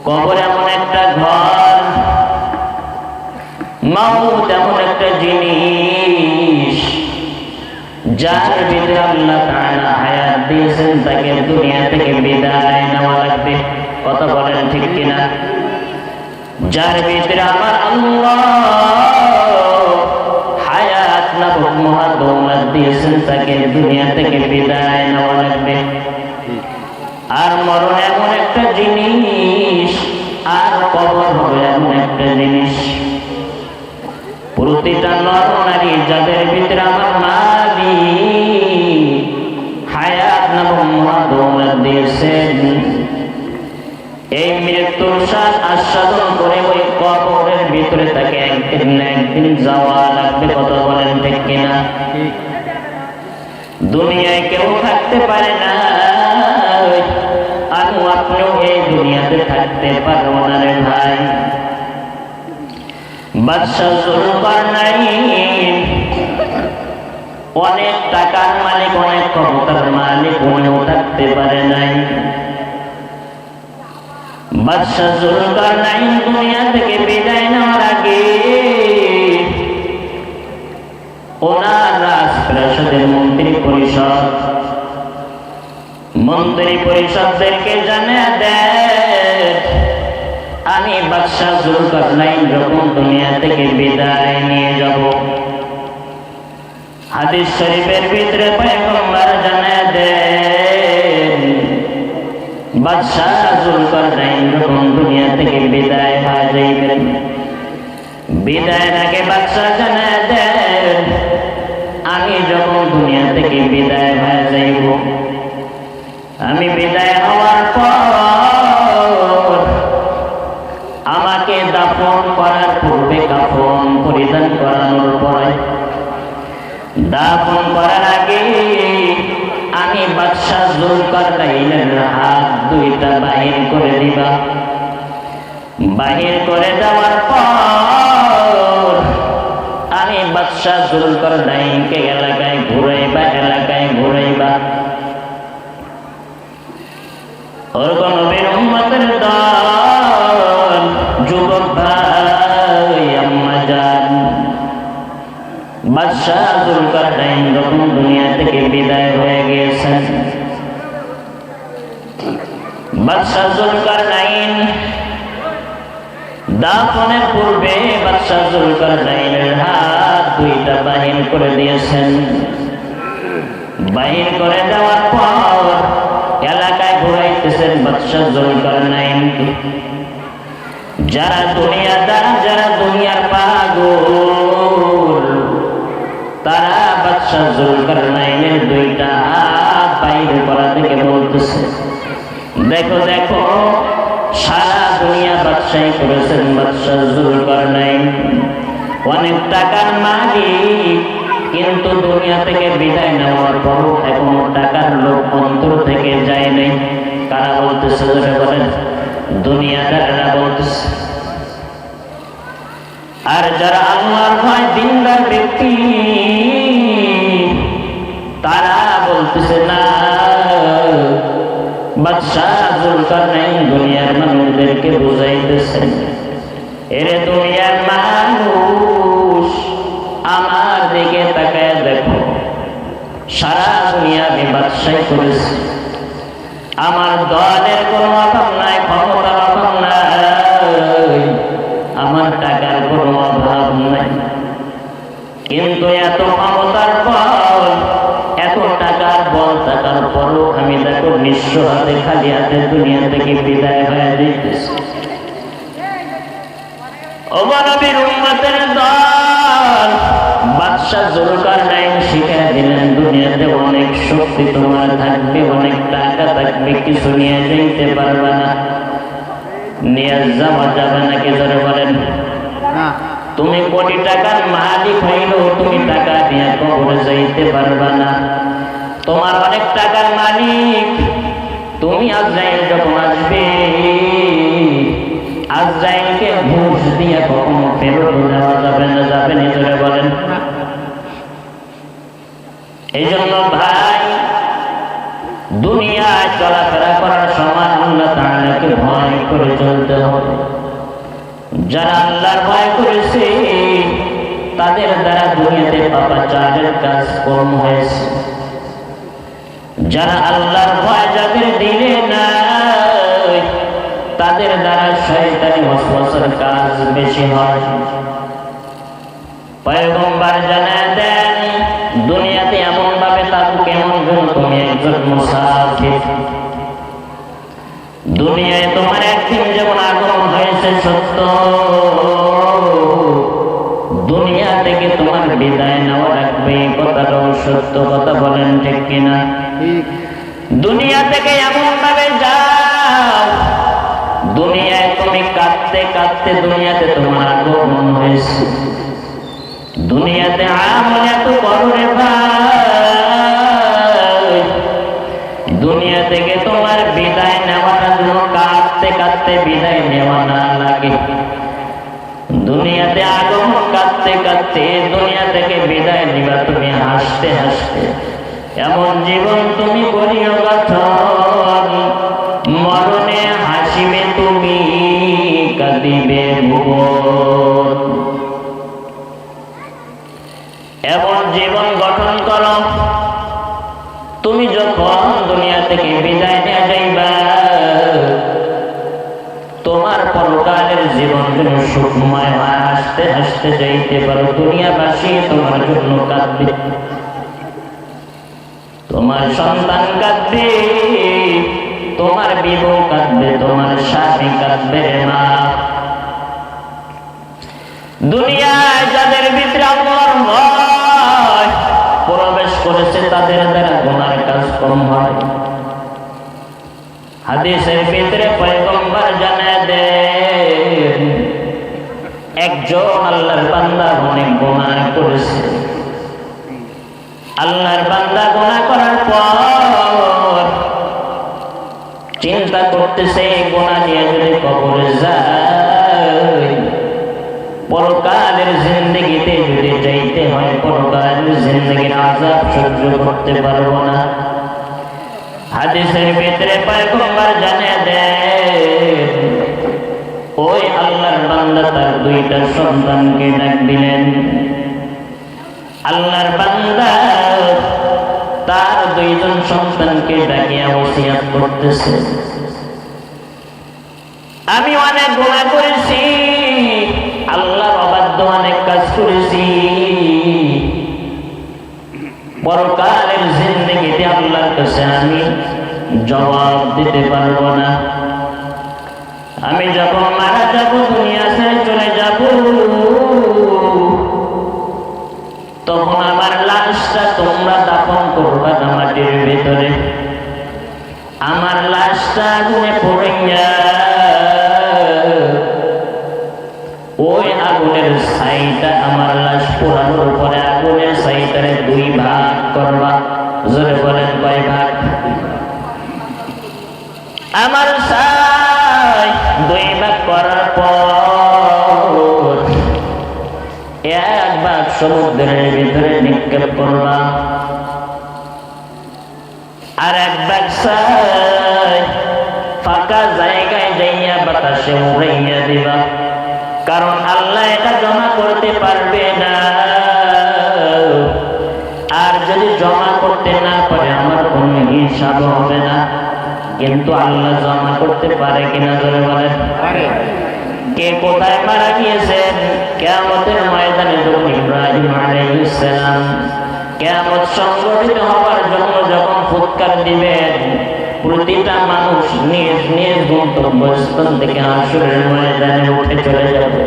কবর এমন একটা ঘর, মওত এমন একটা জিনিস যার ভিতরে আল্লাহ তাআলা হায়াত দিয়েছেন, তাকে দুনিয়া থেকে বিদায় নেওয়া লাগবে। কথা বলেন ঠিক কিনা? যার ভিতরে আমার আল্লাহ হায়াত নামক মহা দৌলত দিয়েছেন, তাকে দুনিয়া থেকে বিদায় নেওয়া লাগবে। আর মরণ এমন একটা জিনিস, আর কবর হবে এমন একটা জিনিস, প্রতিটা নর নারী যাদের ভিতরে আমার মালিক হায়াত নামক মহা দৌলত দিয়েছেন, এই মৃত্যুর স্বাদ আস্বাদন করে ওই কবরের ভিতরে তাকে একদিন না একদিন যাওয়া লাগবে। কথা বলেন ঠিক কিনা? দুনিয়ায় কেউ থাকতে পারে না, আমি আপনিও এই দুনিয়াতে থাকতে পারবো না রে ভাই। বাদশাহ যুলকারনাইন অনেক টাকার মালিক, অনেক ক্ষমতার মালিক, উনিও থাকতে পারে নাই। বাদশাহ যুলকারনাইন দুনিয়া থেকে বিদায় নেওয়ার আগে ওনার রাজপ্রাসাদের মন্ত্রী পরিষদদেরকে জানিয়ে দেন, আমি বাদশাহ যুলকারনাইন যখন দুনিয়া থেকে বিদায় নিয়ে যাব, হাদিস শরীফের ভিতরে পয়গম্বর জানিয়ে দেন, বাদশাহ যুলকারনাইন যখন দুনিয়া থেকে বিদায় হয়ে যাইবেন, বিদায়ের আগে বাদশাহ জানিয়ে দেন, আমি যখন দুনিয়া থেকে বিদায় হয়ে যাইব, আমি বিদায় হওয়ার পর আমাকে দাফন করার পূর্বে কাফন পরিধান করানোর পরে, দাফন করার আগে আমি বাদশাহ যুলকারনাইনের হাত দুইটা বাহির করে দিবা। বাহির করে দেওয়ার পর আমি বাদশাহ জুলকারনাইনকে এলাকায় ঘুরাইবা ওরকম নবীর উম্মতের দল, যুবক ভাই আম্মা জান, বাদশাহ জুলকারনাইন যখন দুনিয়া থেকে বিদায় হয়ে গিয়েছেন, বাদশাহ জুলকারনাইন দাফনের পূর্বে বাদশাহ জুলকারনাইনের হাত দুইটা বাহির করে দিয়েছেন। বাহির করে দেওয়ার পর এলাকায় ঘুরাইতেছেন বাদশাহ জুলকারনাইনকে। যারা দুনিয়াদার, যারা দুনিয়ার পাগল, তারা বাদশাহ জুলকারনাইনের দুইটা হাত বাহির করা থেকে বলতেছে, দেখো দেখো, সারা দুনিয়া বাদশাহী করেছেন বাদশাহ জুলকারনাইন, অনেক টাকার মালিক, কিন্তু দুনিয়া থেকে বিদায় নেওয়ার পর এখনো টাকার লোক অন্তর থেকে যায় নাই। কারা বলতেছে ধরে বলেন? দুনিয়াদাররা বলতেছে। আর যারা আল্লাহর ভয় দিনদার ব্যক্তি, তারা বলতেছে না, বাদশাহ জুলকারনাইন দুনিয়ার মানুষদেরকে বুঝাইতেছেন, এরে দুনিয়ার মানুষ আমার দিকে তাকায় দেখো, সারা দুনিয়া আমি বাদশাহী করেছি, আমার দলের কোনো অভাব নাই, ক্ষমতার অভাব নাই, আমার টাকার কোনো অভাব নাই, কিন্তু এত ক্ষমতার পর, এত টাকার বল থাকার পরও আমি দেখো নিঃস্ব হাতে, খালি হাতে দুনিয়া থেকে বিদায় হয়ে যেতেছি। ও নবীর উম্মতের দল, বাদশাহ জুলকারনাইন শিখায় দিলেন, দুনিয়াতে অনেক শক্তি তোমার থাকবে, অনেক টাকা থাকবে, কিছু নিয়ে যেতে পারবে না, নিয়ে যাওয়া যাবে না। কে ধরে বলেন? তুমি কোটি টাকার মালিক হইলেও তুমি টাকা নিয়ে কবরে যাইতে পারবা না। তোমার অনেক টাকার মালিক, তুমি আজরাইল যখন আসবে, আজরাইলকে ঘুষ দিয়ে কখনো ফেরত নেওয়া যাবে না, যাবে না? ধরে বলেন। এই জন্য ভাই, দুনিয়ায় চলাফেরা করার সময় আল্লাহ তাআলাকে ভয় করে চলতে হবে। যারা আল্লাহর ভয় করেছে, তাদের দ্বারা দুনিয়াতে পাপাচারের কাজ কম হয়েছে। যারা আল্লাহর ভয় যাদের দিলে নাই, তাদের দ্বারা শয়তানি ওয়াসওয়াসার কাজ বেশি হয়। পয়গম্বর জানায় দেন, দুনিয়াতে এমন ভাবে থাকুক এমন যেন তুমি একজন মুসাফির। দুনিয়ায় তোমার একদিন যেমন আগমন হয়েছে সত্য, দুনিয়া থেকে তোমার বিদায় নেওয়া রাখবে, কথাটাও সত্য। কথা বলেন ঠিক কিনা? দুনিয়া থেকে এমন ভাবে যাও, দুনিয়ায় তুমি কাঁদতে কাঁদতে দুনিয়াতে তোমার আগমন হয়েছে। দুনিয়াতে আমল এত বড় রে ভাই, দুনিয়া থেকে তোমার বিদায় নেওয়াটা যেন কাঁদতে কাঁদতে বিদায় নেওয়া না লাগে। দুনিয়াতে আগমন কাঁদতে কাঁদতে, দুনিয়া থেকে বিদায় নিবা তুমি হাসতে হাসতে। এমন জীবন তুমি করিও গঠন, মরণে হাসিবে তুমি, কাঁদিবে ভুবন। এমন জীবন গঠন করো, তুমি যখন দুনিয়া থেকে বিদায় নিয়ে যাইবা, তোমার পরকালের জীবন যেন সুখময় হয়, হাসতে হাসতে যাইতে পারো। দুনিয়াবাসী তোমার জন্য কাঁদবে, তোমার সন্তান কাঁদবে, তোমার বিবু কাঁদবে, তোমার স্বামী কাঁদবে। মা, দুনিয়ায় যাদের ভিতরে আল্লাহর ভয় প্রবেশ করেছে, তাদের দ্বারা গুনার কাজ কম হয়। হাদিসের ভিতরে পয়গম্বর জানায় দেন, একজন আল্লাহর বান্দা অনেক গুনাহ করেছে। আল্লাহর বান্দা গুনাহ করার পর চিন্তা করতেছে, গুনাহ নিয়ে যদি কবরে যায়, পরকালের জিন্দেগিতে যদি যাইতে হয়, পরকালের জিন্দেগির আযাব সহ্য করতে পারবো না। হাদিসের ভিতরে পয়গম্বর জানিয়ে দেন, ওই আল্লাহর বান্দা তার দুইটা সন্তানকে ডাক দিলেন। আল্লাহর বান্দা তার দুইজন সন্তানকে ডাকিয়া ওসিয়ত করতেছে, আমি অনেক গুনাহ করেছি, আল্লাহর অবাধ্য অনেক কাজ করেছি, পরকালের জিন্দেগিতে আল্লাহর কাছে আমি জবাব দিতে পারবো না। আমি যখন মারা যাব, দুনিয়া ছেড়ে চলে যাব, তখন আমার লাশটা তোমরা দাফন করবা না মাটির ভিতরে। আমার লাশটা আগুনে পড়িয়া ওই আগুনের ছাইটা, আমার লাশ পোড়ানোর পরে আগুনের ছাইটারে দুই ভাগ করবা। জোরে বলেন কয় ভাগ? আমার ছাই দুই ভাগ করার পর এক ভাগ সমুদ্রের ভিতরে নিক্ষেপ করবা, আর এক ভাগ ছাই ফাঁকা জায়গায় যাইয়া বাতাসে উড়াইয়া দিবা। কারণ আল্লাহ এটা জমা করতে পারবে না, আর যদি জমা করতে না পারে আমার কোনো হিসাব হবে না। কিন্তু আল্লাহ জমা করতে পারে কিনা জোরে বলেন? কে কোথায় মারা গিয়েছেন? কিয়ামতের ময়দানে যখন ইব্রাহিম আলাইহিস সালাম কিয়ামত সংঘটিত হওয়ার জন্য যখন ফুৎকার দিবেন, প্রতিটা মানুষ নিজ নিজ গন্তব্যস্থান থেকে হাসরের ময়দানে উঠে চলে যাবে।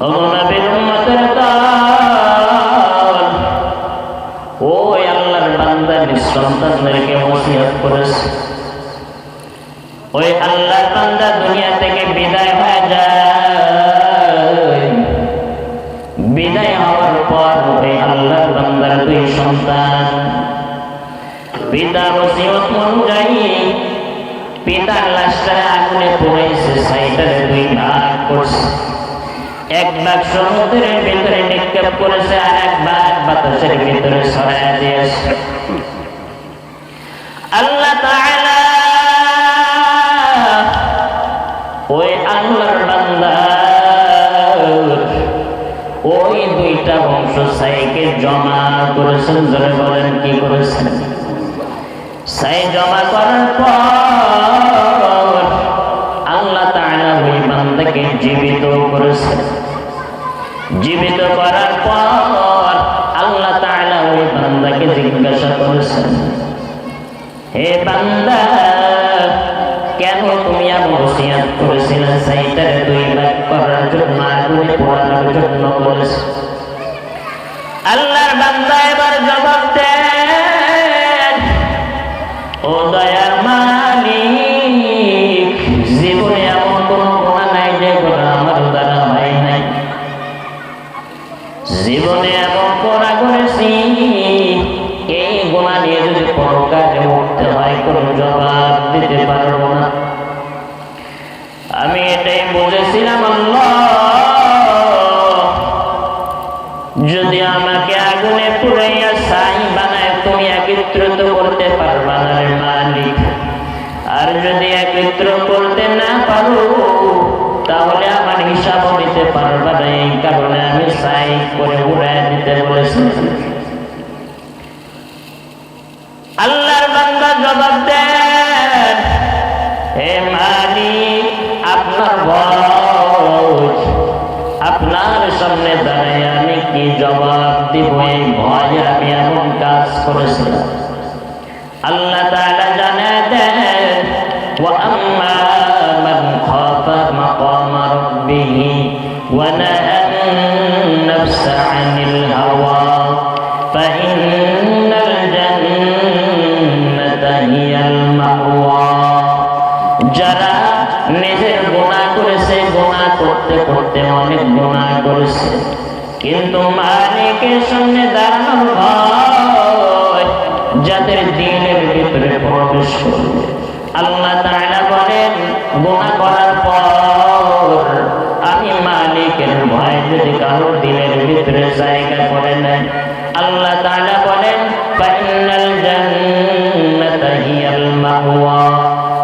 ও নবীর উম্মতের দল, ওই আল্লাহর বান্দা নিঃসন্তানদেরকে ওসিয়ত করেছে। ওই আল্লাহর বান্দা দুনিয়া থেকে বিদায় হয়ে যায়, বিদায় হওয়ার পর ওই আল্লাহর বান্দার দুই সন্তান পিতার ওসিয়ত অনুযায়ী পিতার লাশটা আগুনে পড়েছে, ছাইটারে দুই ভাগ করছে। এক ভাগ সমুদ্রের ভিতরে নিক্ষেপ করেছে, আর এক ভাগ বাতাসের ভিতরে ছড়াইয়া দিয়েছে। আল্লাহ তাআলা ওই আল্লাহর বান্দা ওই দুইটা বংশ ছাইকে জমা করেছেন। জোরে বলেন কি করেছেন? ছাই জমা করার পর আল্লাহ তাআলা ওই বান্দাকে জীবিত করেছেন। জীবিত করার পর আল্লাহ তাআলা ওই বান্দাকে জিজ্ঞাসা করেছেন, হে বান্দা, কেন তুমি আমার ওসিয়ত করেছিলে ছাইটারে দুই ভাগ করার জন্য, আগুনে পোড়ানোর জন্য বলেছ? আল্লাহর বান্দা এবার জবাব দেন, ও দয়ার মালিক, জীবনে এমন কোন গুনাহ নাই যে গুনাহ আমার দ্বারা হয় নাই। জীবনে এমন গুনাহ করেছি, এই গুনাহ নিয়ে যদি পরকালে উঠতে হয় কোন জবাব দিতে পারবো না। আমি এটাই বুঝেছিলাম, আল্লাহ যদি আমাকে আগুনে পুড়াইয়া ছাই বানায় তুমি একত্রিত করতে পারবা না রে মালিক। আর যদি একত্র করতে না পারো তাহলে আমার হিসাবও দিতে পারবা না। এই কারণে আমি ছাই করে উড়াই দিতে বলেছি। আল্লাহর বান্দা জবাব দেন, হে মালিক, আপনার ভয়, আপনার সামনে দাঁড়ায় আমি কি জবাব দিব? এই ভয়ে আমি এমন কাজ করেছিলাম। আল্লাহ তাআলা জানায় দেন, ওয়া আম্মা মান খাফা মাকামা রাব্বিহি ওয়া নাহা আন-নাফসা আনিল হাওয়া ফাইন্নাল জান্নাতা হিয়াল মাওয়া। যারা নিজের গুনাহ করেছে, গুনাহ করতে করতে অনেক গুনাহ করেছে, কিন্তু মালিকের সামনে দাঁড়ানোর ভয় যাদের দিলের ভিতরে প্রবেশ করবে, আল্লাহ তাআলা বলেন গুনাহ করার পর আমি মালিকের ভয় ভালো দিলের ভিতরে জায়গা করে নেন। আল্লাহ তাআলা বলেন ফাইনাল জান্নাতা হিয়াল মাওয়া।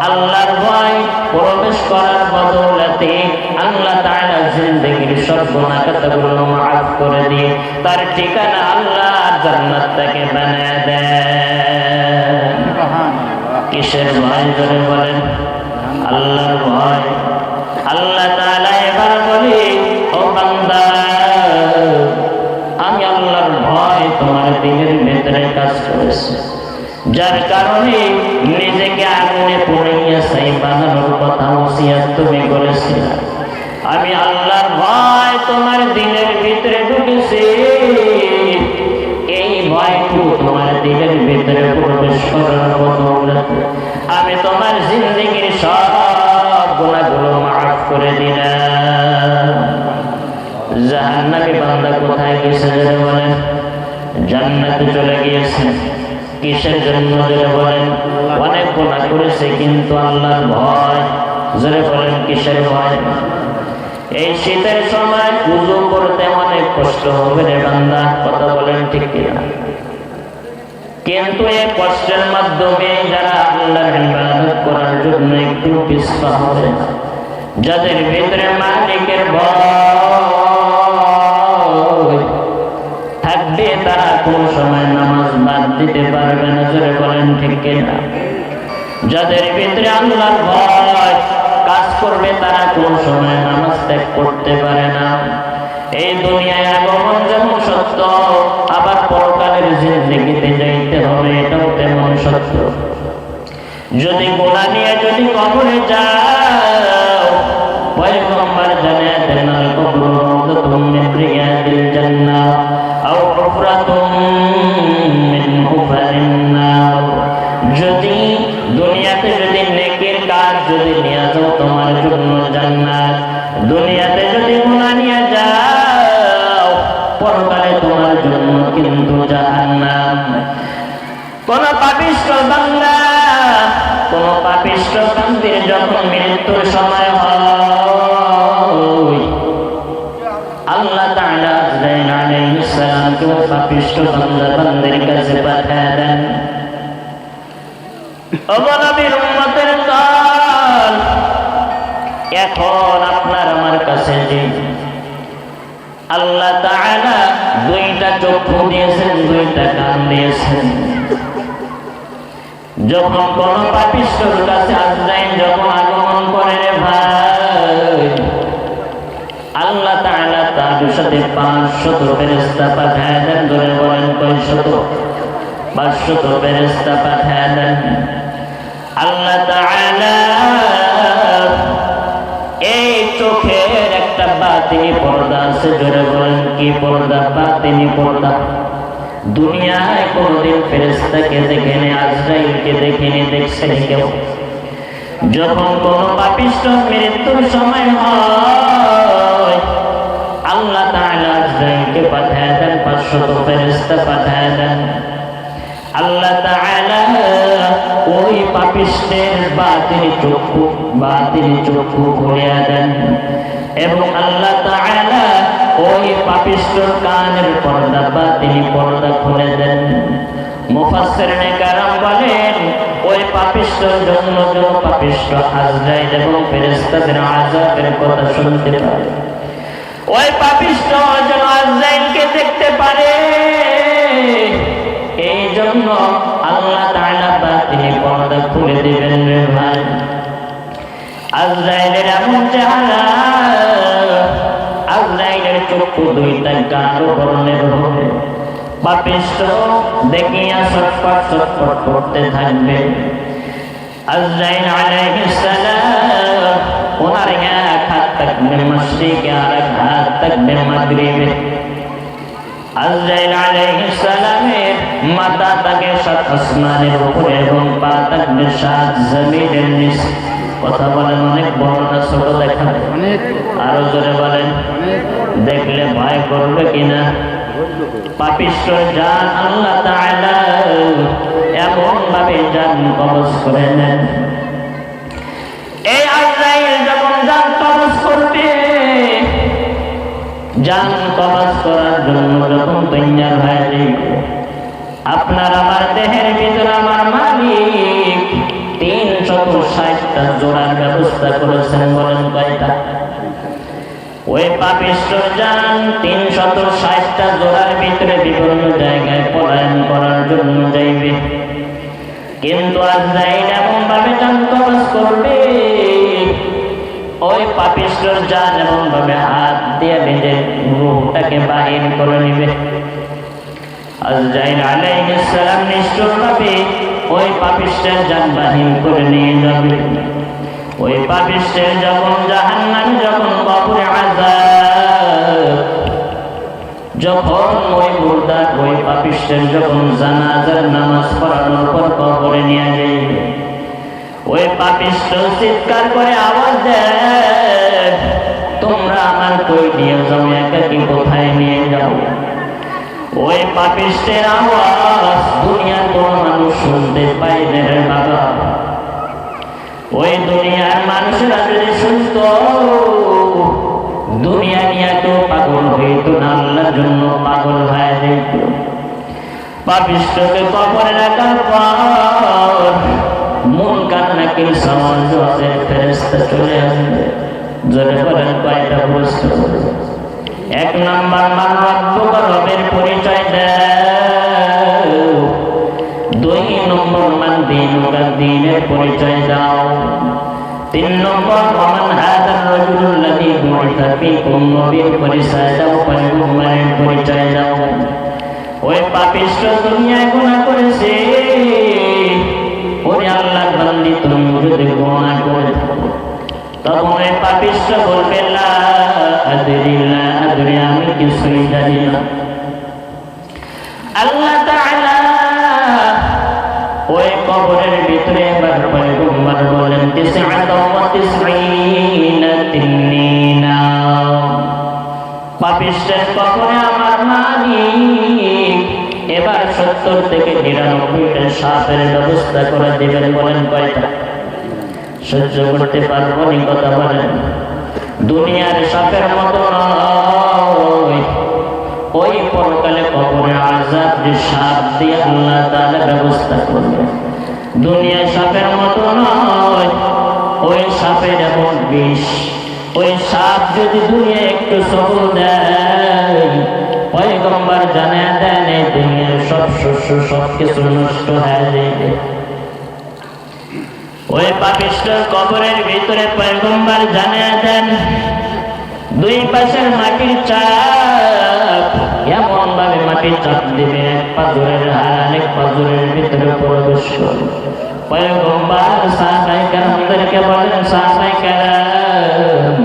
আল্লাহর ভয় প্রবেশ করার বদৌলতে আল্লাহ তাআলা জিন্দেগির সব গুনাহ খাতাগুলো মাফ করে দিয়ে তার ঠিকানা আল্লাহ জান্নাতটাকে বানিয়ে দেন। কিসের ভয় জোরে বলেন? আল্লাহর ভয়। আল্লাহ তাআলা এবার বলে ও বান্দা আমি আল্লাহর ভয় তোমার দিলের ভেতরে কাজ করেছে, যার কারণে নিজেকে আগুনে পুড়িয়ে ছাই বানানোর কথা ওসিয়ত তুমি করেছিলে। আমি আল্লাহর ভয় তোমার দিলের ভিতরে ঢুকেছে, এই ভয়টুকু তোমার দিলের ভিতরে প্রবেশ করার বদৌলতে আমি তোমার জিন্দেগির সব গুনাহগুলো মাফ করে দিলাম। জাহান্নামী বান্দা কোথায় গেছে জোরে বলেন? জান্নাতে চলে গিয়েছে। কিসের জন্য জোরে বলেন? অনেক গুনাহ করেছে কিন্তু আল্লাহর ভয়। জোরে বলেন কিসের ভয়? এই শীতের সময় ওযু করতে অনেক কষ্ট হবে রে বান্দা, কথা বলেন ঠিক কিনা? কিন্তু এই কষ্টের মাধ্যমে যারা আল্লাহর ইবাদত করার জন্য একটু পিছপা হবে, যাদের ভিতরে মালিকের ভয় থাকবে, তারা কোন সময় নামাজ বাদ দিতে পারবে না। জোরে বলেন ঠিক কিনা? যাদের ভিতরে আল্লাহর ভয় কাজ করবে, তারা কোন সময় নামাজ ত্যাগ করতে পারে না। এই দুনিয়ায় আগমন যেমন সত্য, আবার পরকালের জিন্দেগিতে যাইতে হবে এটাও তেমন সত্য। যদি গুনাহ নিয়ে যদি কবরে যাও, পয়গম্বর জানিয়ে দেন আল কবরু রাউদাতুম মিন রিয়াদিল জান্নাহ আও হুফরাতুম মিন হুফারিন নার। যদি দুনিয়াতে যদি নেকির কাজ যদি নিয়ে যাও তোমার জন্য জান্নাত, দুনিয়াতে যদি গুনাহ নিয়ে যাও পরকালে তোমার জন্য কিন্তু জাহান্নাম। কোন পাপিষ্ঠ বান্দা, কোন পাপিষ্ঠ বান্দির যখন মৃত্যুর সময় হয়, আল্লাহ তাআলা আজরাইল আলাইহিস সালামকে পাপিষ্ঠ বান্দা বান্দির কাছে পাঠিয়ে দেন। ও নবীর উম্মতের দল, এখন আপনার আমার কাছে যে আল্লাহ তাআলা দুইটা চক্ষু দিয়েছেন, দুইটা কান দিয়েছেন, যখন কোন পাপিষ্ঠর কাছে আজরাইল যখন আগমন করে রে ভাই, আল্লাহ তাআলা তার সাথে 500 ফেরেশতা পাঠিয়ে দেন। ধরে বলেন কয়শত? 500 ফেরেশতা পাঠিয়ে দেন। আল্লাহ তাআলা এই চোখের একটা বাতিনি পর্দা আছে, জোরে বলেন কি পর্দা? বাতিনি পর্দা। দুনিয়ায় কোনদিন ফেরেশতাকে দেখেনি, আজরাইলকে দেখেনি, দেখছেন কেউ? যখন কোন পাপিষ্ঠ মৃত্যুর সময় হয়, আল্লাহ তাআলা আজরাইলকে পাঠিয়ে দেন, 500 ফেরেশতা পাঠিয়ে দেন। আল্লাহ তাআলা ওই পাপিষ্ঠের বাতিনি চক্ষু খুলিয়া দেন এবং আল্লাহ তাআলা ওই পাপিষ্ঠর কানের পর্দা বাতিনি পর্দা খুলে দেন। মুফাসসিরিনে কেরাম বলেন ওই পাপিষ্ঠর জন্য যে পাপিষ্ঠ আজরাইল এবং ফেরেশতাদের আযাবের কথা শুনতে পারে, ওই পাপিষ্ঠ যেন আজরাইলকে দেখতে পারে, এই জন্য আল্লাহ তাআলা বাতিনি পর্দা খুলে দিবেন রে ভাই। আজরাইলের এমন চেহারা, আজরাইলের চক্ষু দুইটা কালো বর্ণের হবে, পাপিষ্ঠ দেখিয়া ছটফট ছটফট করতে থাকবে। আজরাইল আলাইহিস সালাম ওনার এক হাত থাকবে মাশরিকে, আর এক হাত থাকবে মাগরিবে। আজরাইল আলাইহিস সালামের মাথা থাকে 7 আসমানের উপরে এবং পা থাকবে 7 জমিনের নিচে। কথা বলেন, অনেক বড় না ছোট দেখাবে? আরো জোরে বলেন। দেখলে ভয় করবে কিনা? পাপিষ্ঠ জান আল্লাহ তাআলা এমন ভাবে জান কবজ করে নেন। এই আজরাইল যখন জান কবজ করবে, জান কবজ করার জন্য যখন তৈয়ার হয়ে যাবে, আপনার আমার দেহের ভিতরে আমার মালিক 360টা জোড়ার ব্যবস্থা করেছেন। বলেন কয়টা? ওই পাপিষ্ঠর জান 360টা জোড়ার ভিতরে বিভিন্ন জায়গায় পলায়ন করার জন্য যাইবে, কিন্তু আজরাইল এমন ভাবে জান কবজ করবে, ওই পাপিষ্ঠর জান এমন ভাবে হাত দিয়ে নিজের রূহটাকে বাহির করে নিবে। আজরাইল আলাইহিস সালাম নিষ্ঠুরভাবে ওই পাপিষ্ঠের জান বাহির করে নিয়ে যাবে। ওই পাপিষ্ঠের যখন জাহান্নামে, যখন কবরে আযাব, যখন ওই মুর্দার ওই পাপিষ্ঠের যখন জানাজার নামাজ পড়ানোর পর কবরে নিয়ে যাইবে, ওই পাপিষ্ঠ চিৎকার করে আওয়াজ দেয়, তোমরা আমার কই নিয়ে যাও, একাকি কোথায় নিয়ে যাও? ওই পাপিষ্ঠের আওয়াজ দুনিয়ার কোন মানুষ শুনতে পায় না রে বাবা। ওই দুনিয়ার মানুষেরা যদি শুনত, দুনিয়া নিয়ে তো পাগল হইত না, আল্লাহর জন্য পাগল হয়ে যেত। পাপিষ্ঠকে কবরে রাখার পর মুনকার নাকির সমাজের ফেরেশতা চলে আসবে। জোরে বলেন কয়টা প্রশ্ন? 1 নাম্বার মান রব্বুকা, রবের পরিচয় দাও। 2 নম্বর মান দীনুকা, দ্বীনের পরিচয় দাও। 3 নম্বর মান হাদার রাজুলুল্লাযী বুইসা ফীকুম, নবীর পরিচয় দাও, পয়গম্বরের পরিচয় দাও। ওই পাপিষ্ঠ দুনিয়ায় গুনাহ করেছে, ওরে আল্লাহর বান্দি তুমি যদি গুনাহ করে থাকো, তখন ওই পাপিষ্ঠ বলবে লা আদরি, লা আদরি, আমি কিছুই জানি না। আল্লাহ তাআলা ওই কবরের ভিতরে এবার পয়গম্বর বলেন 99 তিন্নিনা, পাপিষ্ঠের কবরে আমার মালিক এবার 70 থেকে 99টা সাপের ব্যবস্থা করে দিবেন। বলেন কয়টা? সহ্য করতে পারবো নি? কথা বলেন। দুনিয়ার সাপের মতো নয়, ওই পরকালে কবরে আযাব যে সাপ দিয়ে আল্লাহ তাআলা ব্যবস্থা করবে, দুনিয়ার সাপের মতো নয়। ওই সাপের এমন বিষ, ওই সাপ যদি দুনিয়া একটু সবল দেয়, পয়গম্বর জানায়া দেন এই দুনিয়ার সব শস্য সবকিছু নষ্ট হয়ে যাবে। ওই পাপিষ্ঠ কবরের ভিতরে পয়গম্বর জানায়া দেন 2 পাশের মাটির চাপ, এমন ভাবে মাটির চাপ দিবে, 1 পাথরের হাড় আরেক পাথরের ভিতরে প্রবেশ করবে। পয়গম্বর সাহাবায়ে কেরামদেরকে বলেন, সাহাবায়ে কেরাম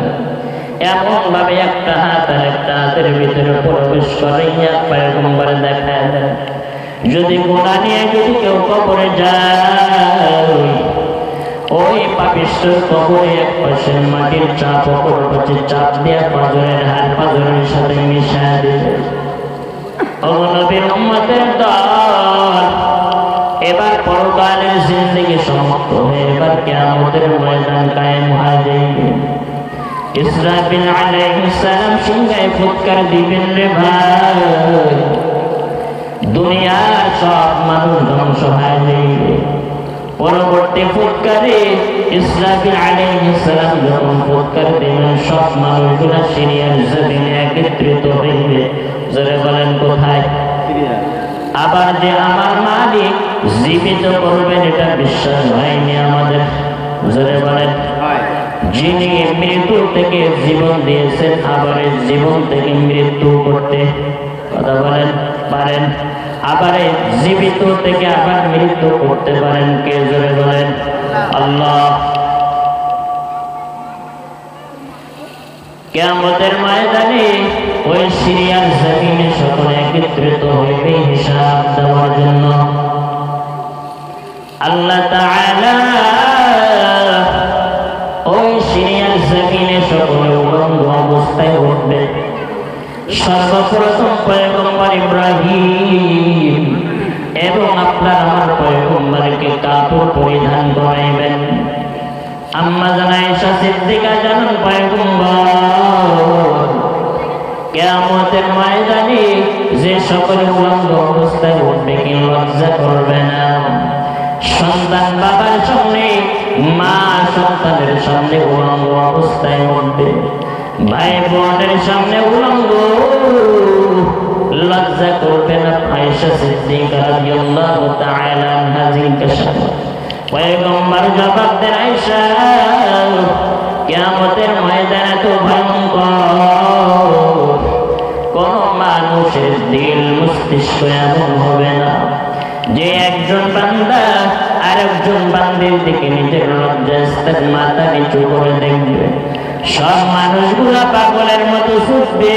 এমন ভাবে একটা হাত আর একটা হাতের ভিতরে প্রবেশ করাইয়া পয়গম্বর দেখায় দেন, যদি গুনাহ নিয়ে যদি কেউ কবরে যায়, ওই পাপিষ্ঠ কবরে 1 পাশের মাটির চাপ অপর পাশে চাপ দিয়ে পাথরের হাড় পাথরের সাথে মিশিয়ে দিবে। ও নবীর উম্মতের দল, এবার পরকালের জিন্দেগি সমাপ্ত হয়ে এবার কিয়ামতের ময়দান কায়েম হয়ে যাবে। ইসরাফিল আলাইহিস সালাম সিংহায় ফুৎকার দিবেন রে ভাই, দুনিয়ার সব মানুষ ধ্বংস হয়ে যাবে। পরবর্তী ফুৎকারে ইসরাফিল আলাইহিস সালাম যখন ফুৎকার দিবেন, সব মানুষগুলো সিরিয়ার জমিনে একত্রিত হইবে। জোরে বলেন কোথায়? আবার যে আমার মালিক জীবিত করবেন এটা বিশ্বাস হয়নি আমাদের। জোরে বলেন। যিনি মৃত্যু থেকে জীবন দিয়েছেন, আবার জীবন থেকে মৃত্যু করতে, কথা বলেন, পারেন? আবার জীবিত থেকে আবার মৃত্যু করতে পারেন কে? জোরে বলেন আল্লাহ। কিয়ামতের ময়দানে ওই সিরিয়ার জমিনে সকলে একত্রিত হইবে হিসাব দেওয়ার জন্য। আল্লাহ তাআলা ওই সিরিয়ার জমিনে সকলে উলঙ্গ অবস্থায় উঠবে। সর্বপ্রথম পয়গম্বর ইব্রাহিম এবং আপনার আমার পয়গম্বরকে কাপড় পরিধান করাইবেন। আম্মা জান আয়েশা সিদ্দিকা জানান পয়গম্বর কিয়ামতের ময়দানে যে সকল উলঙ্গ অবস্থায় উঠবে কি লজ্জা করবে না? সন্তান বাবার সামনে, মা সন্তানের সামনে উলঙ্গ অবস্থায় উঠবে, ভাই বোনের সামনে উলঙ্গ, লজ্জা করবে না? আয়েশা সিদ্দিকা রাদিয়াল্লাহু তাআলা আনহা জিজ্ঞাসা করেন, পয়গম্বর জবাব দেন, আয়েশা কিয়ামতের ময়দানে তো ভয়ঙ্কর, কোন মানুষের দিল মস্তিষ্ক এমন হবে না যে একজন বান্দা আরেকজন বান্দির দিকে নিজের লজ্জাস্থান মাথা নিচু করে দেখবে। সব মানুষগুলা পাগলের মতো ছুটবে,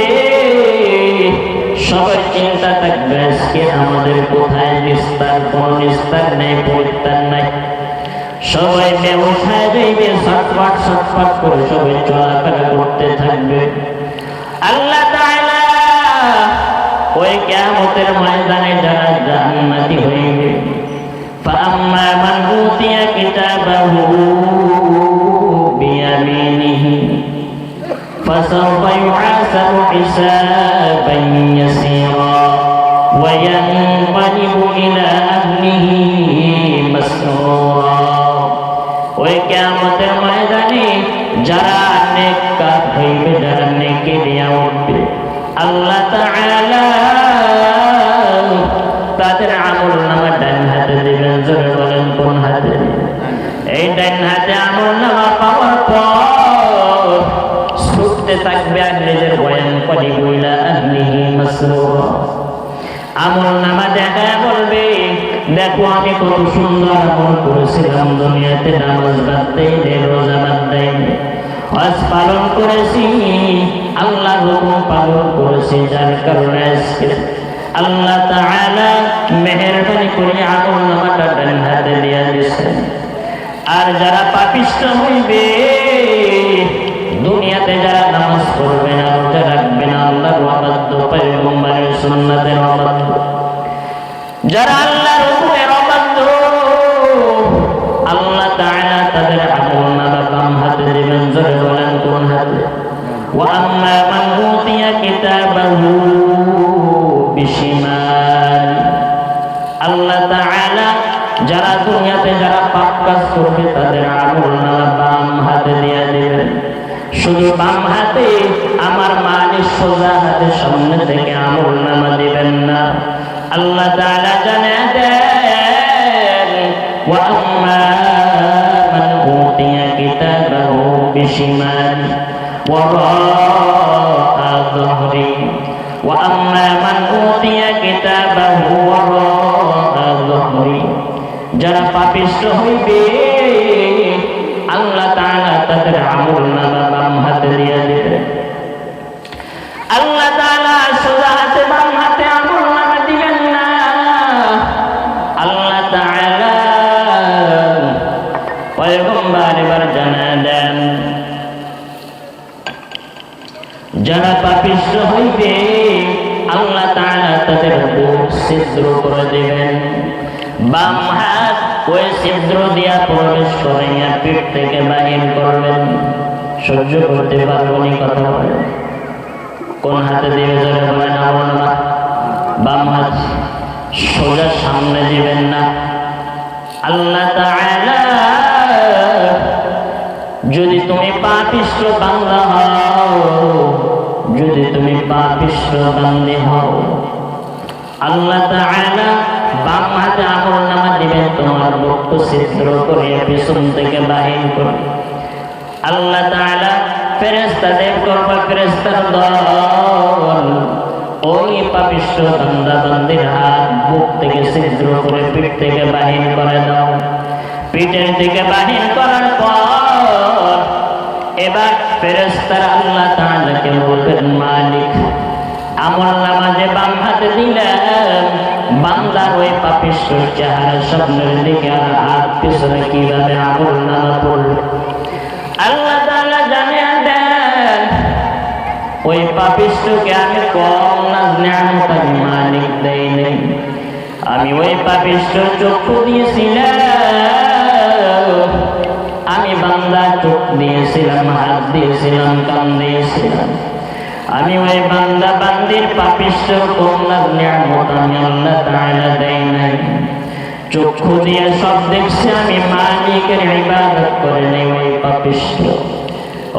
সবার চিন্তা থাকবে আজকে আমাদের কোথায় নিস্তার, কোন নিস্তার নেই, পরিত্রাণ নাই। সবাই ব্যবসায় যাইবে, ছটফট ছটফট করে সবাই চলাফেরা করতে থাকবে। আল্লাহ তাআলা ওই কিয়ামতের ময়দানে যারা জান্নাতি হইবে, ফাআম্মা মান উতিয়া কিতাবাহু বিয়ামিনিহি ফাসাওফা ইউহাসাবু হিসাবান ইয়াসীরা ওয়া ইয়ানকালিবু ইলা আহলিহি মাসরুরা। ওই কিয়ামতের ময়দানে যারা নেককার হইবে, যারা নেকি দিয়া উঠবে, আল্লাহ তাআলা তাদের আমলনামা ডান হাতে দিবেন। জোরে বলেন কোন হাতে? এই ডান হাতে আমলনামা পাওয়ার পর ছুটতে থাকবে আর নিজের বয়ান করি বইলা আহলিহি মাসরুরা। আমলনামা দেখায় বলবে, দেখো আমি কত সুন্দর আমল করেছিলাম দুনিয়াতে, নামাজ বাদ দেইনি, রোজা বাদ দেইনি, হজ পালন করেছি, আল্লাহর হুকুম পালন করেছি, যার কারণে আজকে আল্লাহ তাআলা মেহেরবানি করে আমলনামাটা ডান হাতে দিয়া দিয়েছেন। আর যারা পাপিষ্ঠ হইবে, দুনিয়াতে যারা নামাজ পড়বে না, রোজা রাখবে না, আল্লাহর অবাধ্য, পয়গম্বরের সুন্নাতের অবাধ্য, যারা আল্লাহর হুকুমের অবাধ্য, আল্লাহ তাআলা তাদের আমলনামা বাম হাতে দিবেন। জোরে বলেন কোন হাতে? ওয়া আম্মা মান উতিয়া কিতাবাহু বিশিমাল। আল্লাহ তাআলা যারা দুনিয়াতে যারা পাপ কাজ করবে তাদের আমলনামা বাম হাতে দিয়ে দিবেন। শুধু বাম হাতে, আমার মালিক সোজা হাতে সামনে থেকে আমলনামা দিবেন না। আল্লাহ তাআলা জানিয়ে দেন, ওয়া আম্মা মান উতিয়া কিতাবাহু বিশিমাল ওয়ারাআ যহরি ওয়া আম্মা মান উতিয়া কিতাবাহু ওয়ারাআ যহরি। যারা পাপিষ্ঠ হইবে, আল্লাহ তাআলা তাদের আমলনামা বাম হাতে দিয়ে দিবেন। আল্লাহ তাআলা সোজা হাতে বাম হাতে আমলনামা দিবেন না। আল্লাহ তাআলা পয়গম্বর এবার জানায় দেন, যারা পাপিষ্ঠ হইবে, আল্লাহ তাআলা তাদের বুক ছিদ্র করে দিবেন। বাম হাত ওই ছিদ্র দিয়া প্রবেশ করাইয়া পিঠ থেকে বাহির করবেন। সহ্য করতে পারবনি কথা বলে? কোন হাতে দিবে? জোরে বলেন আমলনামা। বাম হাত সোজা সামনে দিবেন না। আল্লাহ তাআলা যদি তুমি পাপিষ্ঠ বান্দা হও, যদি তুমি পাপিষ্ঠ বান্দী হও, আল্লাহ তাআলা বাম হাতে আমলনামা দিবেন, তোমার বক্ষ ছিদ্র করে পিছন থেকে বাহির করে আল্লাহ তাআলা ফেরেশতাদের করবে, ফেরেশতার দল ওই পাপিষ্ঠ বান্দা বান্দির হাত বুক থেকে ছিদ্র করে পিঠ থেকে বাহির করে দাও। পিঠের থেকে বাহির করার পর এবার ফেরেশতারা আল্লাহ তাআলাকে বলবেন, মালিক আমলনামা যে বাম হাতে দিলাম, বান্দার ওই পাপিষ্ঠ চেহারা সামনের দিকে আর হাত পিছনে কিভাবে আমলনামা পড়বে? আল্লাহ তাআলা জানিয়ে দেন, ওই পাপিষ্ঠকে আমি কম নিয়ামত আমি মালিক দেই নাই। আমি ওই পাপিষ্ঠ চক্ষু দিয়েছিলাম, আমি বান্দা চোখ দিয়েছিলাম, হাত দিয়েছিলাম, কান দিয়েছিলাম। আমি ওই বান্দা বান্দির পাপিষ্ঠ কন্যার নিয়ামত আমি আল্লাহ তাআলা দেই নাই। চক্ষু দিয়ে সব দেখছি, আমি মালিকের ইবাদত করে নেই ওই পাপিষ্ঠ।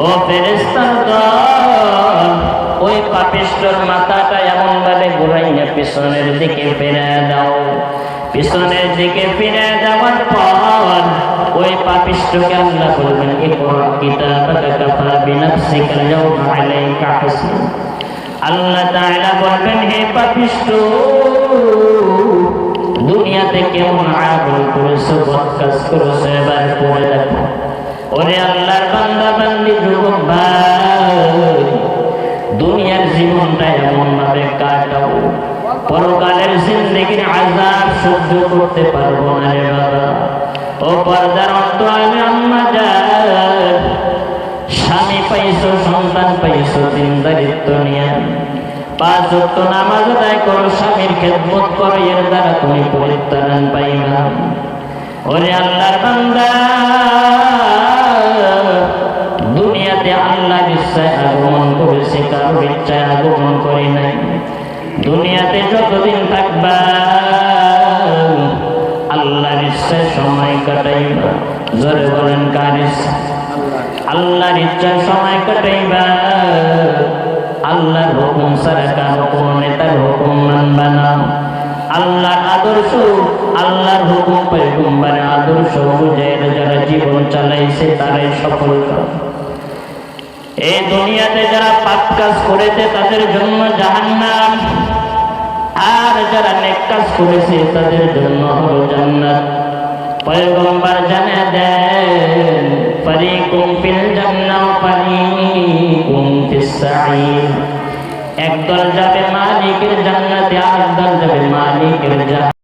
ও ফেরেশতার দল, ওই পাপিষ্ঠর মাথাটা এমন ভাবে ঘুরাইয়া পিছনের দিকে ফিরে দাও। পিছনের দিকে ফিরে যাওয়ার পর ওই পাপিষ্ঠকে আল্লাহ বলবেন, ইকরা কিতাবাকা কাফা বিনাফসিকা আল-ইয়াওমা আলাইকা হাসিব। আল্লাহ তাআলা বলবেন, হে পাপিষ্ঠ, দুনিয়াতে কেমন আমল করেছো, বদ কাজ করেছো, এবার পড়ে দেখো। ওরে আল্লাহর বান্দা বান্দি, যুবক ভাই, দুনিয়ার জীবনটা এমন ভাবে কাটাও, পরকালের জিন্দেগির আযাব সহ্য করতে পারবো না রে বাবা। ও পর্দার অন্তরালে আম্মা জান, স্বামী পাইছো, সন্তান পাইছো, দিনদারিত্ব নিয়ে 5 ওয়াক্ত নামাজ আদায় করো, স্বামীর খেদমত করো, এর দ্বারা তুমি পরিত্রাণ পাইবা। ওরে আল্লাহর বান্দা, দুনিয়াতে আল্লাহর ইচ্ছায় আগমন করেছে, কারোর ইচ্ছায় আগমন করে নাই। দুনিয়াতে যতদিন থাকবা আল্লাহর ইচ্ছায় সময় কাটাইবা। জোরে বলেন, কার ইচ্ছা? আল্লাহর ইচ্ছায় সময় কাটাইবা। আল্লাহর হুকুম ছাড়া কারো কোনো নেতার হুকুম মানবা না। আল্লাহর আদর্শ, আল্লাহর হুকুম পয়গম্বরের আদর্শ অনুযায়ী যারা জীবন চালাইছে তারাই সফল। এই দুনিয়াতে যারা পাপ কাজ করেছে তাদের জন্য জাহান্নাম, আর যারা নেক কাজ করেছে তাদের জন্য হলো জান্নাত। পয়গম্বর জানিয়ে দেন, ফারিকুম ফিল জান্নাহ ওয়া ফারিকুম ফিস সাঈর। একদল যাবে মালিকের জান্নাতে, আর একদল যাবে মালিকের জাহান্নামে।